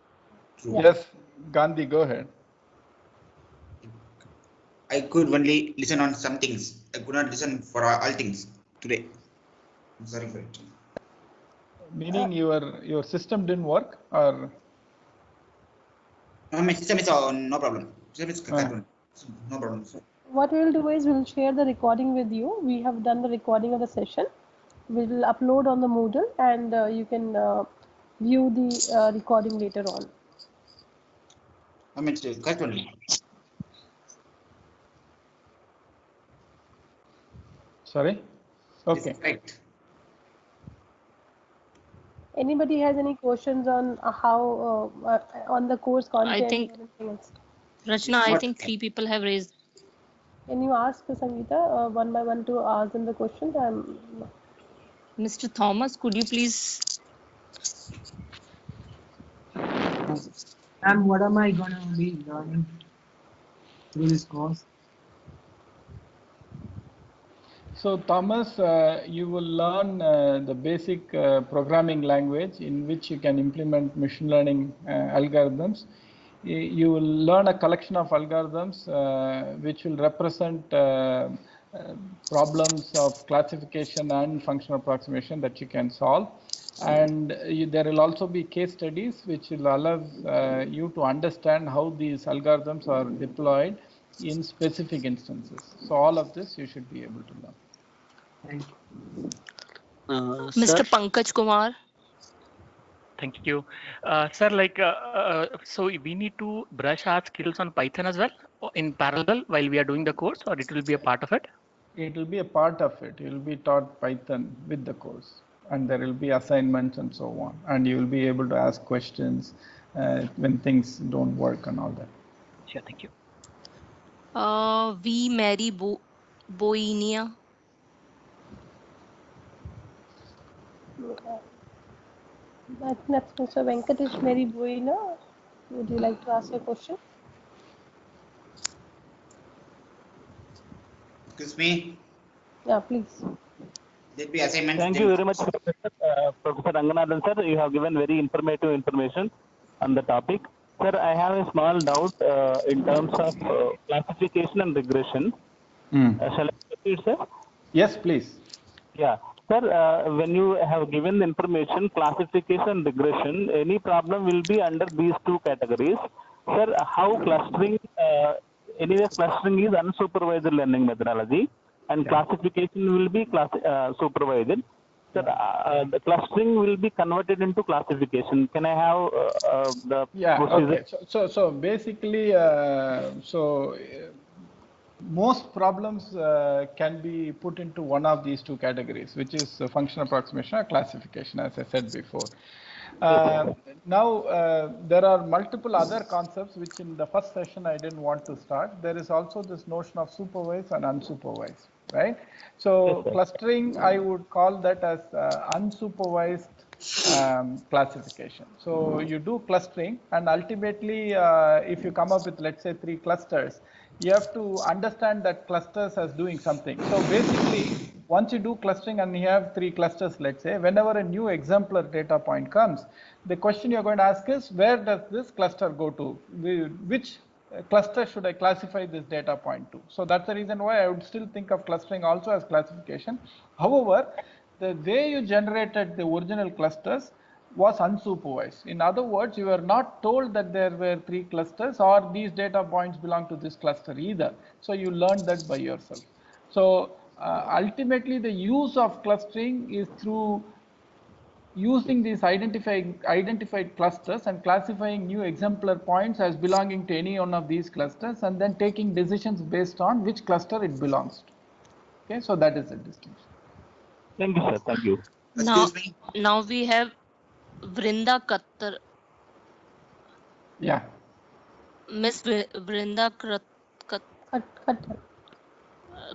True. Yeah. Yes, Gandhi, go ahead. I could only listen on some things. I could not listen for all things today. I'm sorry for it. Meaning your system didn't work, or? No, my system is no problem. System is correct. No problem. What we will do is we'll share the recording with you. We have done the recording of the session. We will upload on the Moodle, and you can view the recording later on. I mean, correct only. Sorry? Okay. Right. Anybody has any questions on how on the course content? I think, or anything else? Rachna, I think 3 people have raised. Can you ask Sangeeta one by one to ask them the questions? Mr. Thomas, could you please? And what am I going to be learning through this course? So Thomas, you will learn the basic programming language in which you can implement machine learning algorithms. You will learn a collection of algorithms which will represent problems of classification and functional approximation that you can solve. And there will also be case studies which will allow you to understand how these algorithms are deployed in specific instances. So all of this you should be able to learn. Thank you. Mr. Pankaj Kumar. Thank you. Sir, so we need to brush our skills on Python as well in parallel while we are doing the course, or it will be a part of it? It will be a part of it. You will be taught Python with the course, and there will be assignments and so on. And you will be able to ask questions when things don't work and all that. Sure, thank you. We marry Boinia. That's Mr. Venkatesh Mary Buina. Would you like to ask a question? Excuse me. Yeah, please. There be assignments. Thank you very much, Professor Raghunathan sir. You have given very informative information on the topic. Sir, I have a small doubt in terms of classification and regression. Shall I proceed, sir? Yes, please. Yeah. Sir, when you have given the information, classification and regression, any problem will be under these two categories. Sir, how clustering, anyway, clustering is unsupervised learning methodology, and classification will be supervised. Sir, the clustering will be converted into classification. Can I have the procedure? Okay. So basically, most problems can be put into one of these two categories, which is functional approximation or classification, as I said before. Now, there are multiple other concepts which in the first session I didn't want to start. There is also this notion of supervised and unsupervised, right? So clustering, I would call that as unsupervised classification. So you do clustering, and ultimately, if you come up with, let's say, 3 clusters, you have to understand that clusters as doing something. So basically, once you do clustering and you have 3 clusters, let's say, whenever a new exemplar data point comes, the question you're going to ask is, where does this cluster go to? Which cluster should I classify this data point to? So that's the reason why I would still think of clustering also as classification. However, the way you generated the original clusters was unsupervised. In other words, you were not told that there were 3 clusters or these data points belong to this cluster either. So you learned that by yourself. So ultimately, the use of clustering is through using these identified clusters and classifying new exemplar points as belonging to any one of these clusters, and then taking decisions based on which cluster it belongs to. Okay, so that is the distinction. Thank you, sir. Thank you. Excuse me. Now we have Vrinda Kattar. Yeah. Miss Vrinda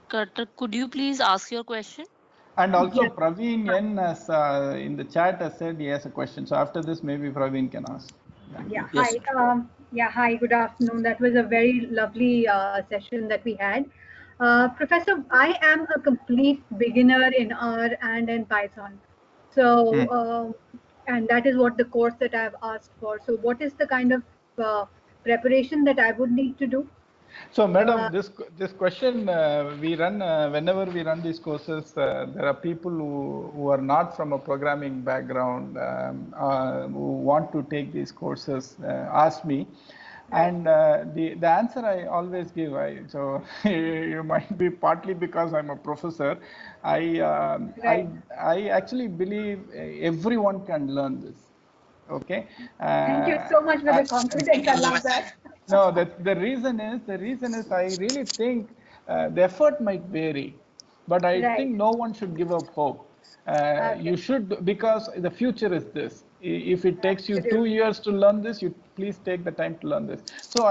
Kattar, could you please ask your question? And also Yeah. Praveen N has, in the chat has said he has a question. So after this, maybe Praveen can ask. Yeah. Yes, Hi. Hi. Good afternoon. That was a very lovely session that we had. Professor, I am a complete beginner in R and in Python. So, and that is what the course that I've asked for. So, what is the kind of preparation that I would need to do? So, madam, this question we run whenever we run these courses. There are people who are not from a programming background who want to take these courses. Ask me, and the answer I always give. So you might be partly because I'm a professor. I actually believe everyone can learn this. Okay. Thank you so much for the confidence. I love that. No, the reason is I really think the effort might vary, but I think no one should give up hope. You should, because the future is this. If it takes you 2 years to learn this, you please take the time to learn this. So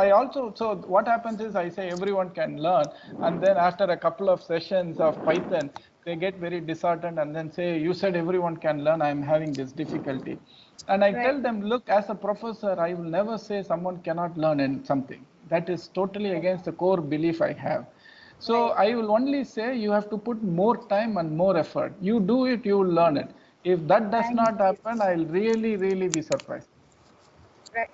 what happens is I say everyone can learn, and then after a couple of sessions of Python, they get very disheartened and then say, you said everyone can learn, I'm having this difficulty. And I tell them, look, as a professor, I will never say someone cannot learn something. That is totally against the core belief I have. So I will only say you have to put more time and more effort. You do it, you will learn it. If that does not happen, I'll really, really be surprised. Right.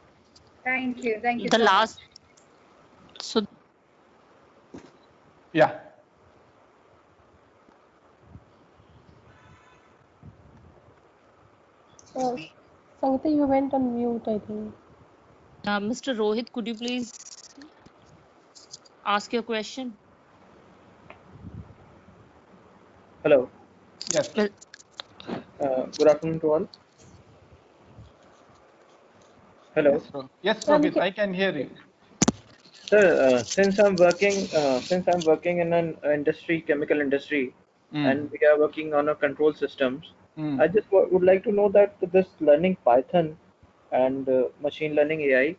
Thank you. Thank you The so last, much. so Yeah. Sangeeta, you went on mute, I think. Mr. Rohit, could you please ask your question? Hello. Yes. Good afternoon to all. Hello. Yes, Rohit, I can hear you. Sir, since I'm working in an industry, chemical industry, and we are working on a control systems, I just would like to know that this learning Python and machine learning AI,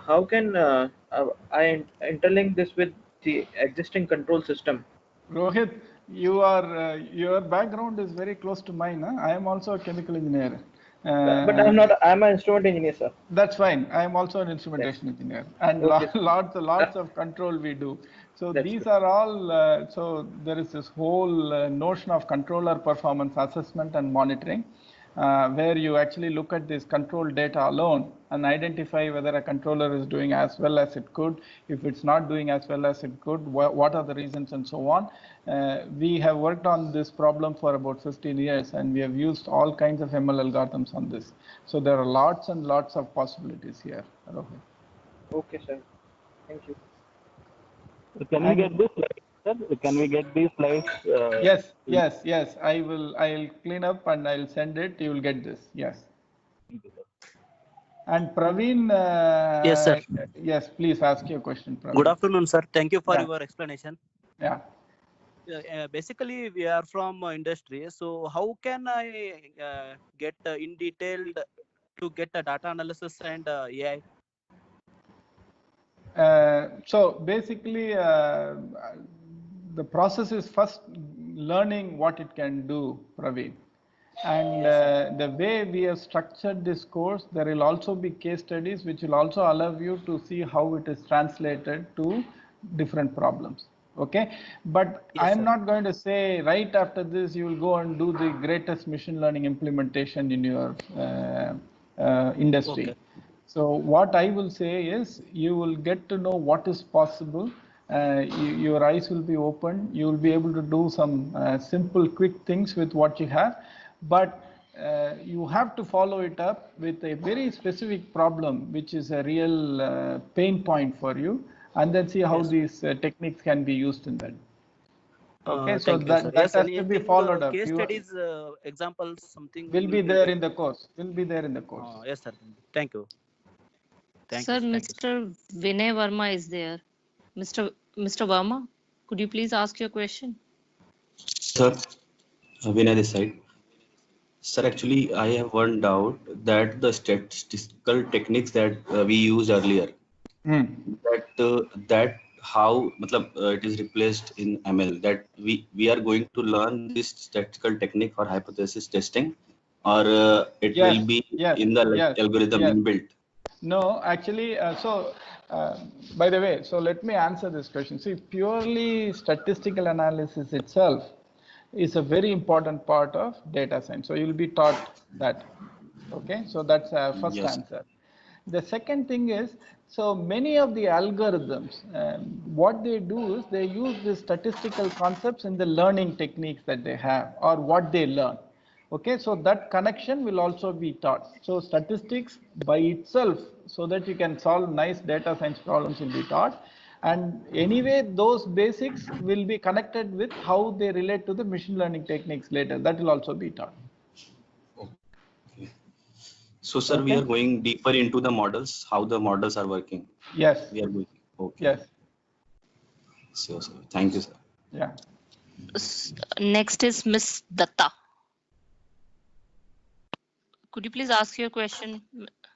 how can I interlink this with the existing control system? Rohit, your background is very close to mine. Huh? I am also a chemical engineer. But I'm not. I'm an instrument engineer, sir. That's fine. I am also an instrumentation engineer, and Okay. lots of control we do. So That's these good. are all. So there is this whole notion of controller performance assessment and monitoring, where you actually look at this control data alone and identify whether a controller is doing as well as it could. If it's not doing as well as it could, what are the reasons, and so on. We have worked on this problem for about 15 years, and we have used all kinds of ML algorithms on this. So there are lots and lots of possibilities here, Rohit. Okay, sir. Thank you. Can we get this slide, sir? Can we get these slides? Yes. I'll clean up and I'll send it. You will get this. Yes. And Praveen, Yes, sir. yes, please ask your question, Praveen. Good afternoon, sir. Thank you for your explanation. Yeah. Basically, we are from industry. So how can I get in detailed to get the data analysis and AI? So basically, the process is first learning what it can do, Praveen. And the way we have structured this course, there will also be case studies which will also allow you to see how it is translated to different problems. Okay, but I am not going to say right after this you will go and do the greatest machine learning implementation in your industry. So what I will say is you will get to know what is possible your eyes will be open. You will be able to do some simple, quick things with what you have, but you have to follow it up with a very specific problem, which is a real pain point for you, and then see how Yes. these techniques can be used in that. Okay, so Thank you, sir. that Yes, has to be anything followed up. case You studies, examples, something will you be can there give? in the course. Will be there in the course. Yes, sir. Thank you. Thank you, Sir, sir. Thank you, sir. Mr. Vinay Verma is there. Mr. Verma, could you please ask your question? Sir, Vinay this side. Sir, actually, I have one doubt that the statistical techniques that we used earlier, that how matlab, it is replaced in ML, that we are going to learn this statistical technique for hypothesis testing, or it will be in the algorithm inbuilt. No, actually, by the way, so let me answer this question. See, purely statistical analysis itself is a very important part of data science. So you'll be taught that. Okay, so that's a first Yes. answer. The second thing is, so many of the algorithms, what they do is they use the statistical concepts in the learning techniques that they have or what they learn. Okay, so that connection will also be taught. So statistics by itself, so that you can solve nice data science problems, will be taught. And anyway, those basics will be connected with how they relate to the machine learning techniques later. That will also be taught. So, sir, we are going deeper into the models, how the models are working. Yes. We are going. Okay. Yes. Sure, sir. Thank you, sir. Yeah. Next is Miss Datta. Could you please ask your question?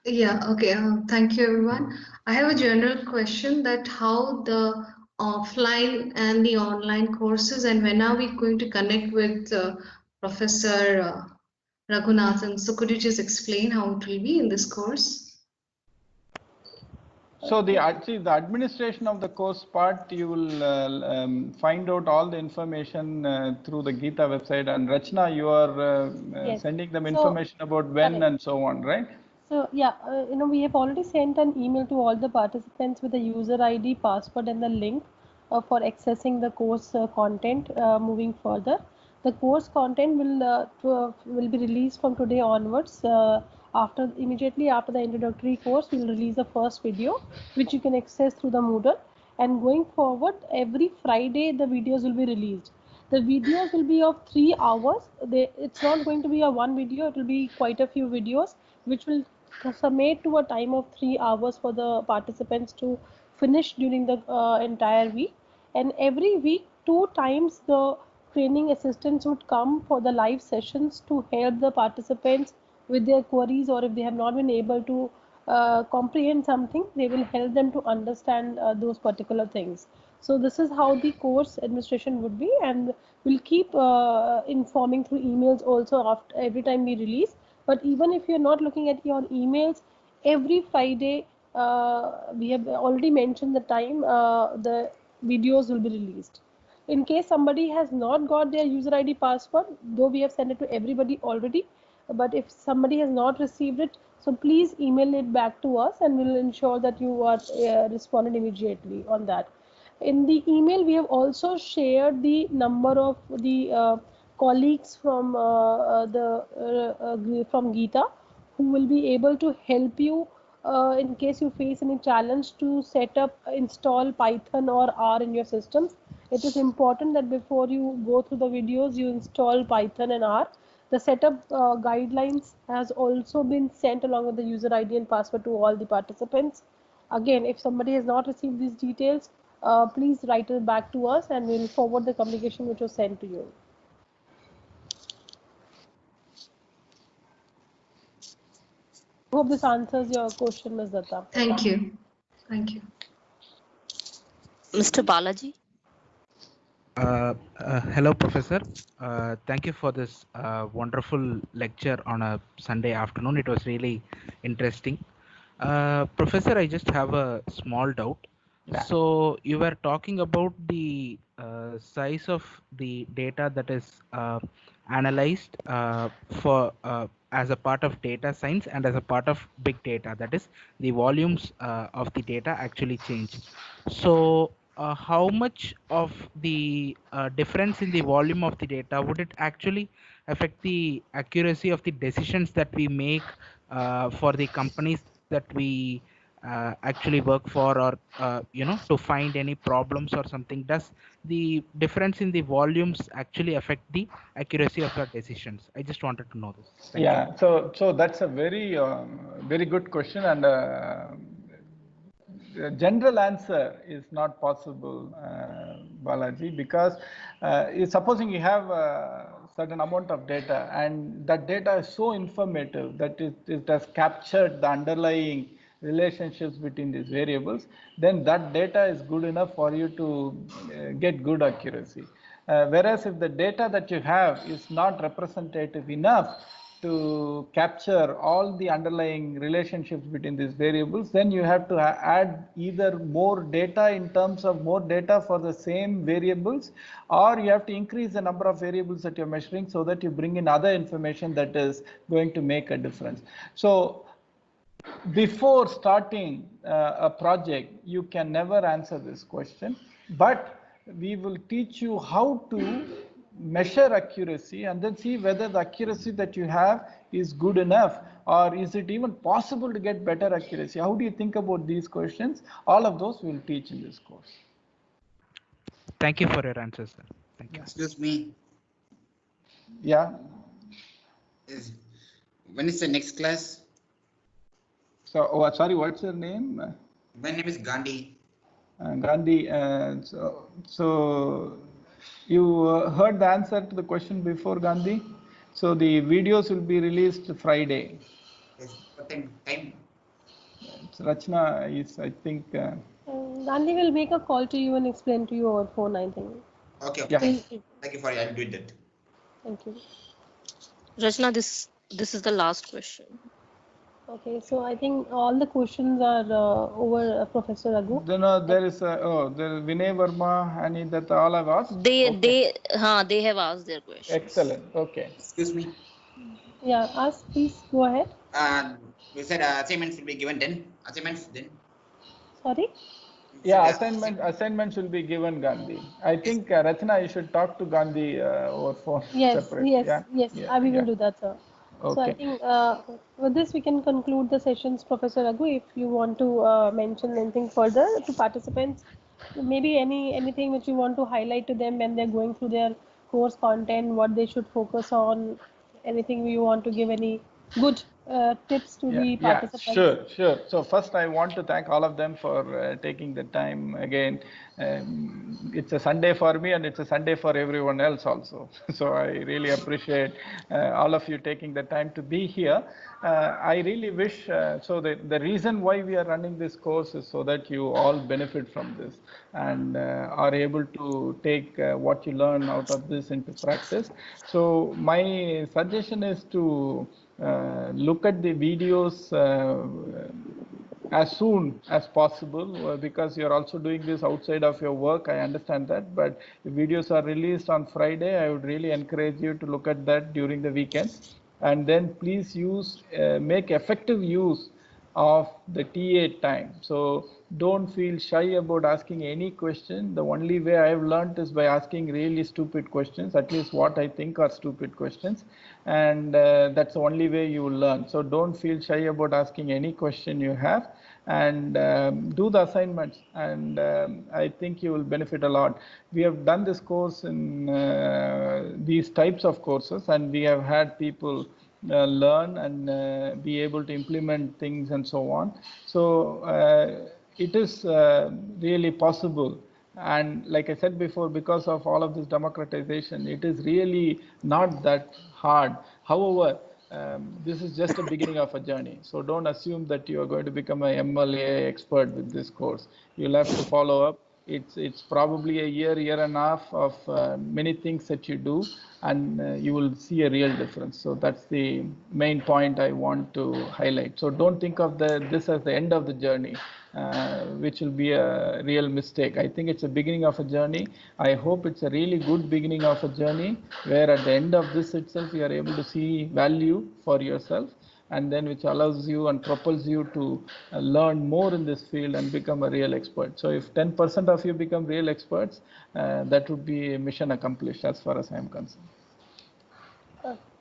Yeah, okay. Thank you, everyone. I have a general question that how the offline and the online courses, and when are we going to connect with Professor Raghunathan? So could you just explain how it will be in this course? So the administration of the course part, you will find out all the information through the Gita website, and Rachna, you are Yes. sending them So, information about when correct. and so on, right? So yeah, we have already sent an email to all the participants with the user ID, password, and the link for accessing the course content. Moving further, the course content will be released from today onwards. Immediately after the introductory course, we will release the first video, which you can access through the Moodle. And going forward, every Friday the videos will be released. The videos will be of 3 hours. It's not going to be a one video. It will be quite a few videos, which will summate to a time of 3 hours for the participants to finish during the entire week. And every week, 2 times the training assistants would come for the live sessions to help the participants with their queries, or if they have not been able to comprehend something, they will help them to understand those particular things. So this is how the course administration would be, and we'll keep informing through emails also after every time we release. But even if you're not looking at your emails, every Friday, we have already mentioned the time the videos will be released. In case somebody has not got their user ID password, though we have sent it to everybody already, but if somebody has not received it, so please email it back to us, and we'll ensure that you are responded immediately on that. In the email, we have also shared the number of the colleagues from from Gita, who will be able to help you in case you face any challenge to set up, install Python or R in your systems. It is important that before you go through the videos, you install Python and R. The setup guidelines has also been sent along with the user ID and password to all the participants. Again, if somebody has not received these details, please write it back to us, and we'll forward the communication which was sent to you. I hope this answers your question, Ms. Datta. Thank you. Thank you. Mr. Balaji. Hello, Professor. Thank you for this wonderful lecture on a Sunday afternoon. It was really interesting. Professor, I just have a small doubt. Yeah. So you were talking about the size of the data that is analyzed for as a part of data science and as a part of big data. That is, the volumes of the data actually change. So how much of the difference in the volume of the data would it actually affect the accuracy of the decisions that we make for the companies that we actually work for, or to find any problems or something? Does the difference in the volumes actually affect the accuracy of our decisions? I just wanted to know this. Thank you. So that's a very good question, and the general answer is not possible, Balaji, because supposing you have a certain amount of data and that data is so informative that it has captured the underlying relationships between these variables, then that data is good enough for you to get good accuracy. Whereas if the data that you have is not representative enough to capture all the underlying relationships between these variables, then you have to add either more data in terms of more data for the same variables, or you have to increase the number of variables that you're measuring so that you bring in other information that is going to make a difference. So before starting a project, you can never answer this question, but we will teach you how to measure accuracy and then see whether the accuracy that you have is good enough, or is it even possible to get better accuracy. How do you think about these questions? All of those we'll teach in this course. Thank you for your answers, sir. Thank you. Excuse me. Yeah. When is the next class? So, sorry, what's your name? My name is Gandhi. Gandhi. So you heard the answer to the question before, Gandhi. So the videos will be released Friday. Yes. What time? Rachna is, I think. Gandhi will make a call to you and explain to you over phone, I think. Okay. Yeah. Thank you for I'll do that. Thank you. Rachna, this is the last question. Okay, so I think all the questions are over, Professor Raghu. There is Vinay Verma, Annie, that all have asked. They have asked their questions. Excellent. Okay. Excuse me. Yeah, ask, please go ahead. We said assignments will be given then. Assignments then. Sorry. Yeah, assignments will be given, Gandhi. I think Rachna, you should talk to Gandhi over phone. Yes, separate. yes, we will do that, sir. Okay. So I think with this we can conclude the sessions, Professor Raghu. If you want to mention anything further to participants, maybe anything which you want to highlight to them when they're going through their course content, what they should focus on, anything you want to give, any good tips to the participants? Sure. So first I want to thank all of them for taking the time again. It's a Sunday for me and it's a Sunday for everyone else also. So I really appreciate all of you taking the time to be here. I really wish, so the reason why we are running this course is so that you all benefit from this and are able to take what you learn out of this into practice. So my suggestion is to look at the videos as soon as possible, because you're also doing this outside of your work. I understand that, but the videos are released on Friday. I would really encourage you to look at that during the weekend, and then please make effective use of the TA time. So don't feel shy about asking any question. The only way I have learned is by asking really stupid questions, at least what I think are stupid questions, and that's the only way you will learn. So don't feel shy about asking any question you have, and do the assignments, and I think you will benefit a lot. We have done this course in these types of courses, and we have had people learn and be able to implement things and so on. So it is really possible. And like I said before, because of all of this democratization, it is really not that hard. However, this is just the beginning of a journey. So don't assume that you are going to become a MLA expert with this course. You'll have to follow up. It's probably a year and a half of many things that you do, and you will see a real difference. So that's the main point I want to highlight. So don't think of this as the end of the journey, which will be a real mistake. I think it's a beginning of a journey. I hope it's a really good beginning of a journey where at the end of this itself you are able to see value for yourself, and then which allows you and propels you to learn more in this field and become a real expert. So if 10% of you become real experts, that would be mission accomplished as far as I am concerned.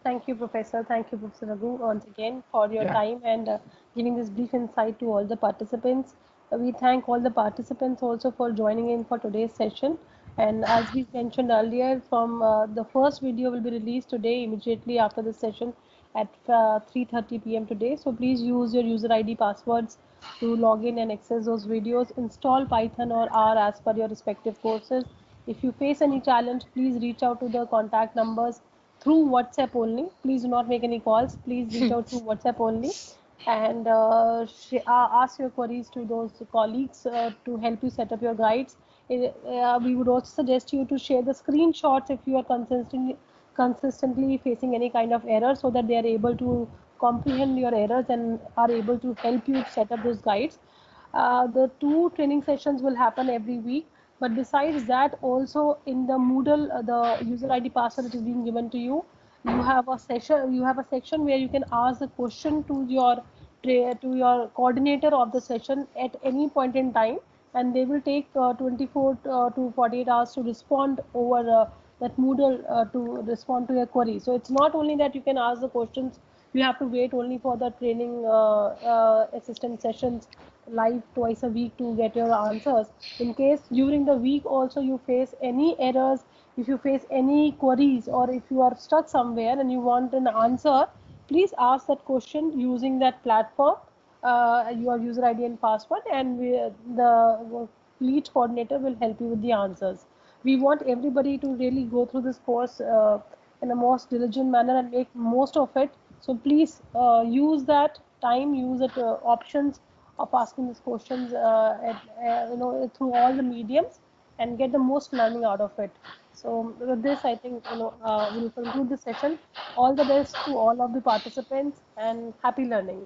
Thank you, Professor. Thank you, Professor Raghu, once again for your time and giving this brief insight to all the participants. We thank all the participants also for joining in for today's session. And as we mentioned earlier, from the first video will be released today immediately after the session at 3:30 p.m. today. So please use your user ID passwords to log in and access those videos. Install Python or R as per your respective courses. If you face any challenge, please reach out to the contact numbers through WhatsApp only. Please do not make any calls. Please reach out through WhatsApp only and ask your queries to those colleagues to help you set up your guides. We would also suggest you to share the screenshots if you are consistently facing any kind of error, so that they are able to comprehend your errors and are able to help you set up those guides. The 2 training sessions will happen every week, but besides that, also in the Moodle, the user ID password that is being given to you, you have a session. You have a section where you can ask the question to your coordinator of the session at any point in time, and they will take 24 to 48 hours to respond over that Moodle to respond to your query. So it's not only that you can ask the questions, you have to wait only for the training assistant sessions live twice a week to get your answers. In case during the week also you face any errors, if you face any queries, or if you are stuck somewhere and you want an answer, please ask that question using that platform, your user ID and password, and the lead coordinator will help you with the answers. We want everybody to really go through this course in a most diligent manner and make most of it. So please use that time, use that options of asking these questions through all the mediums, and get the most learning out of it. So with this, I think we'll conclude the session. All the best to all of the participants and happy learning.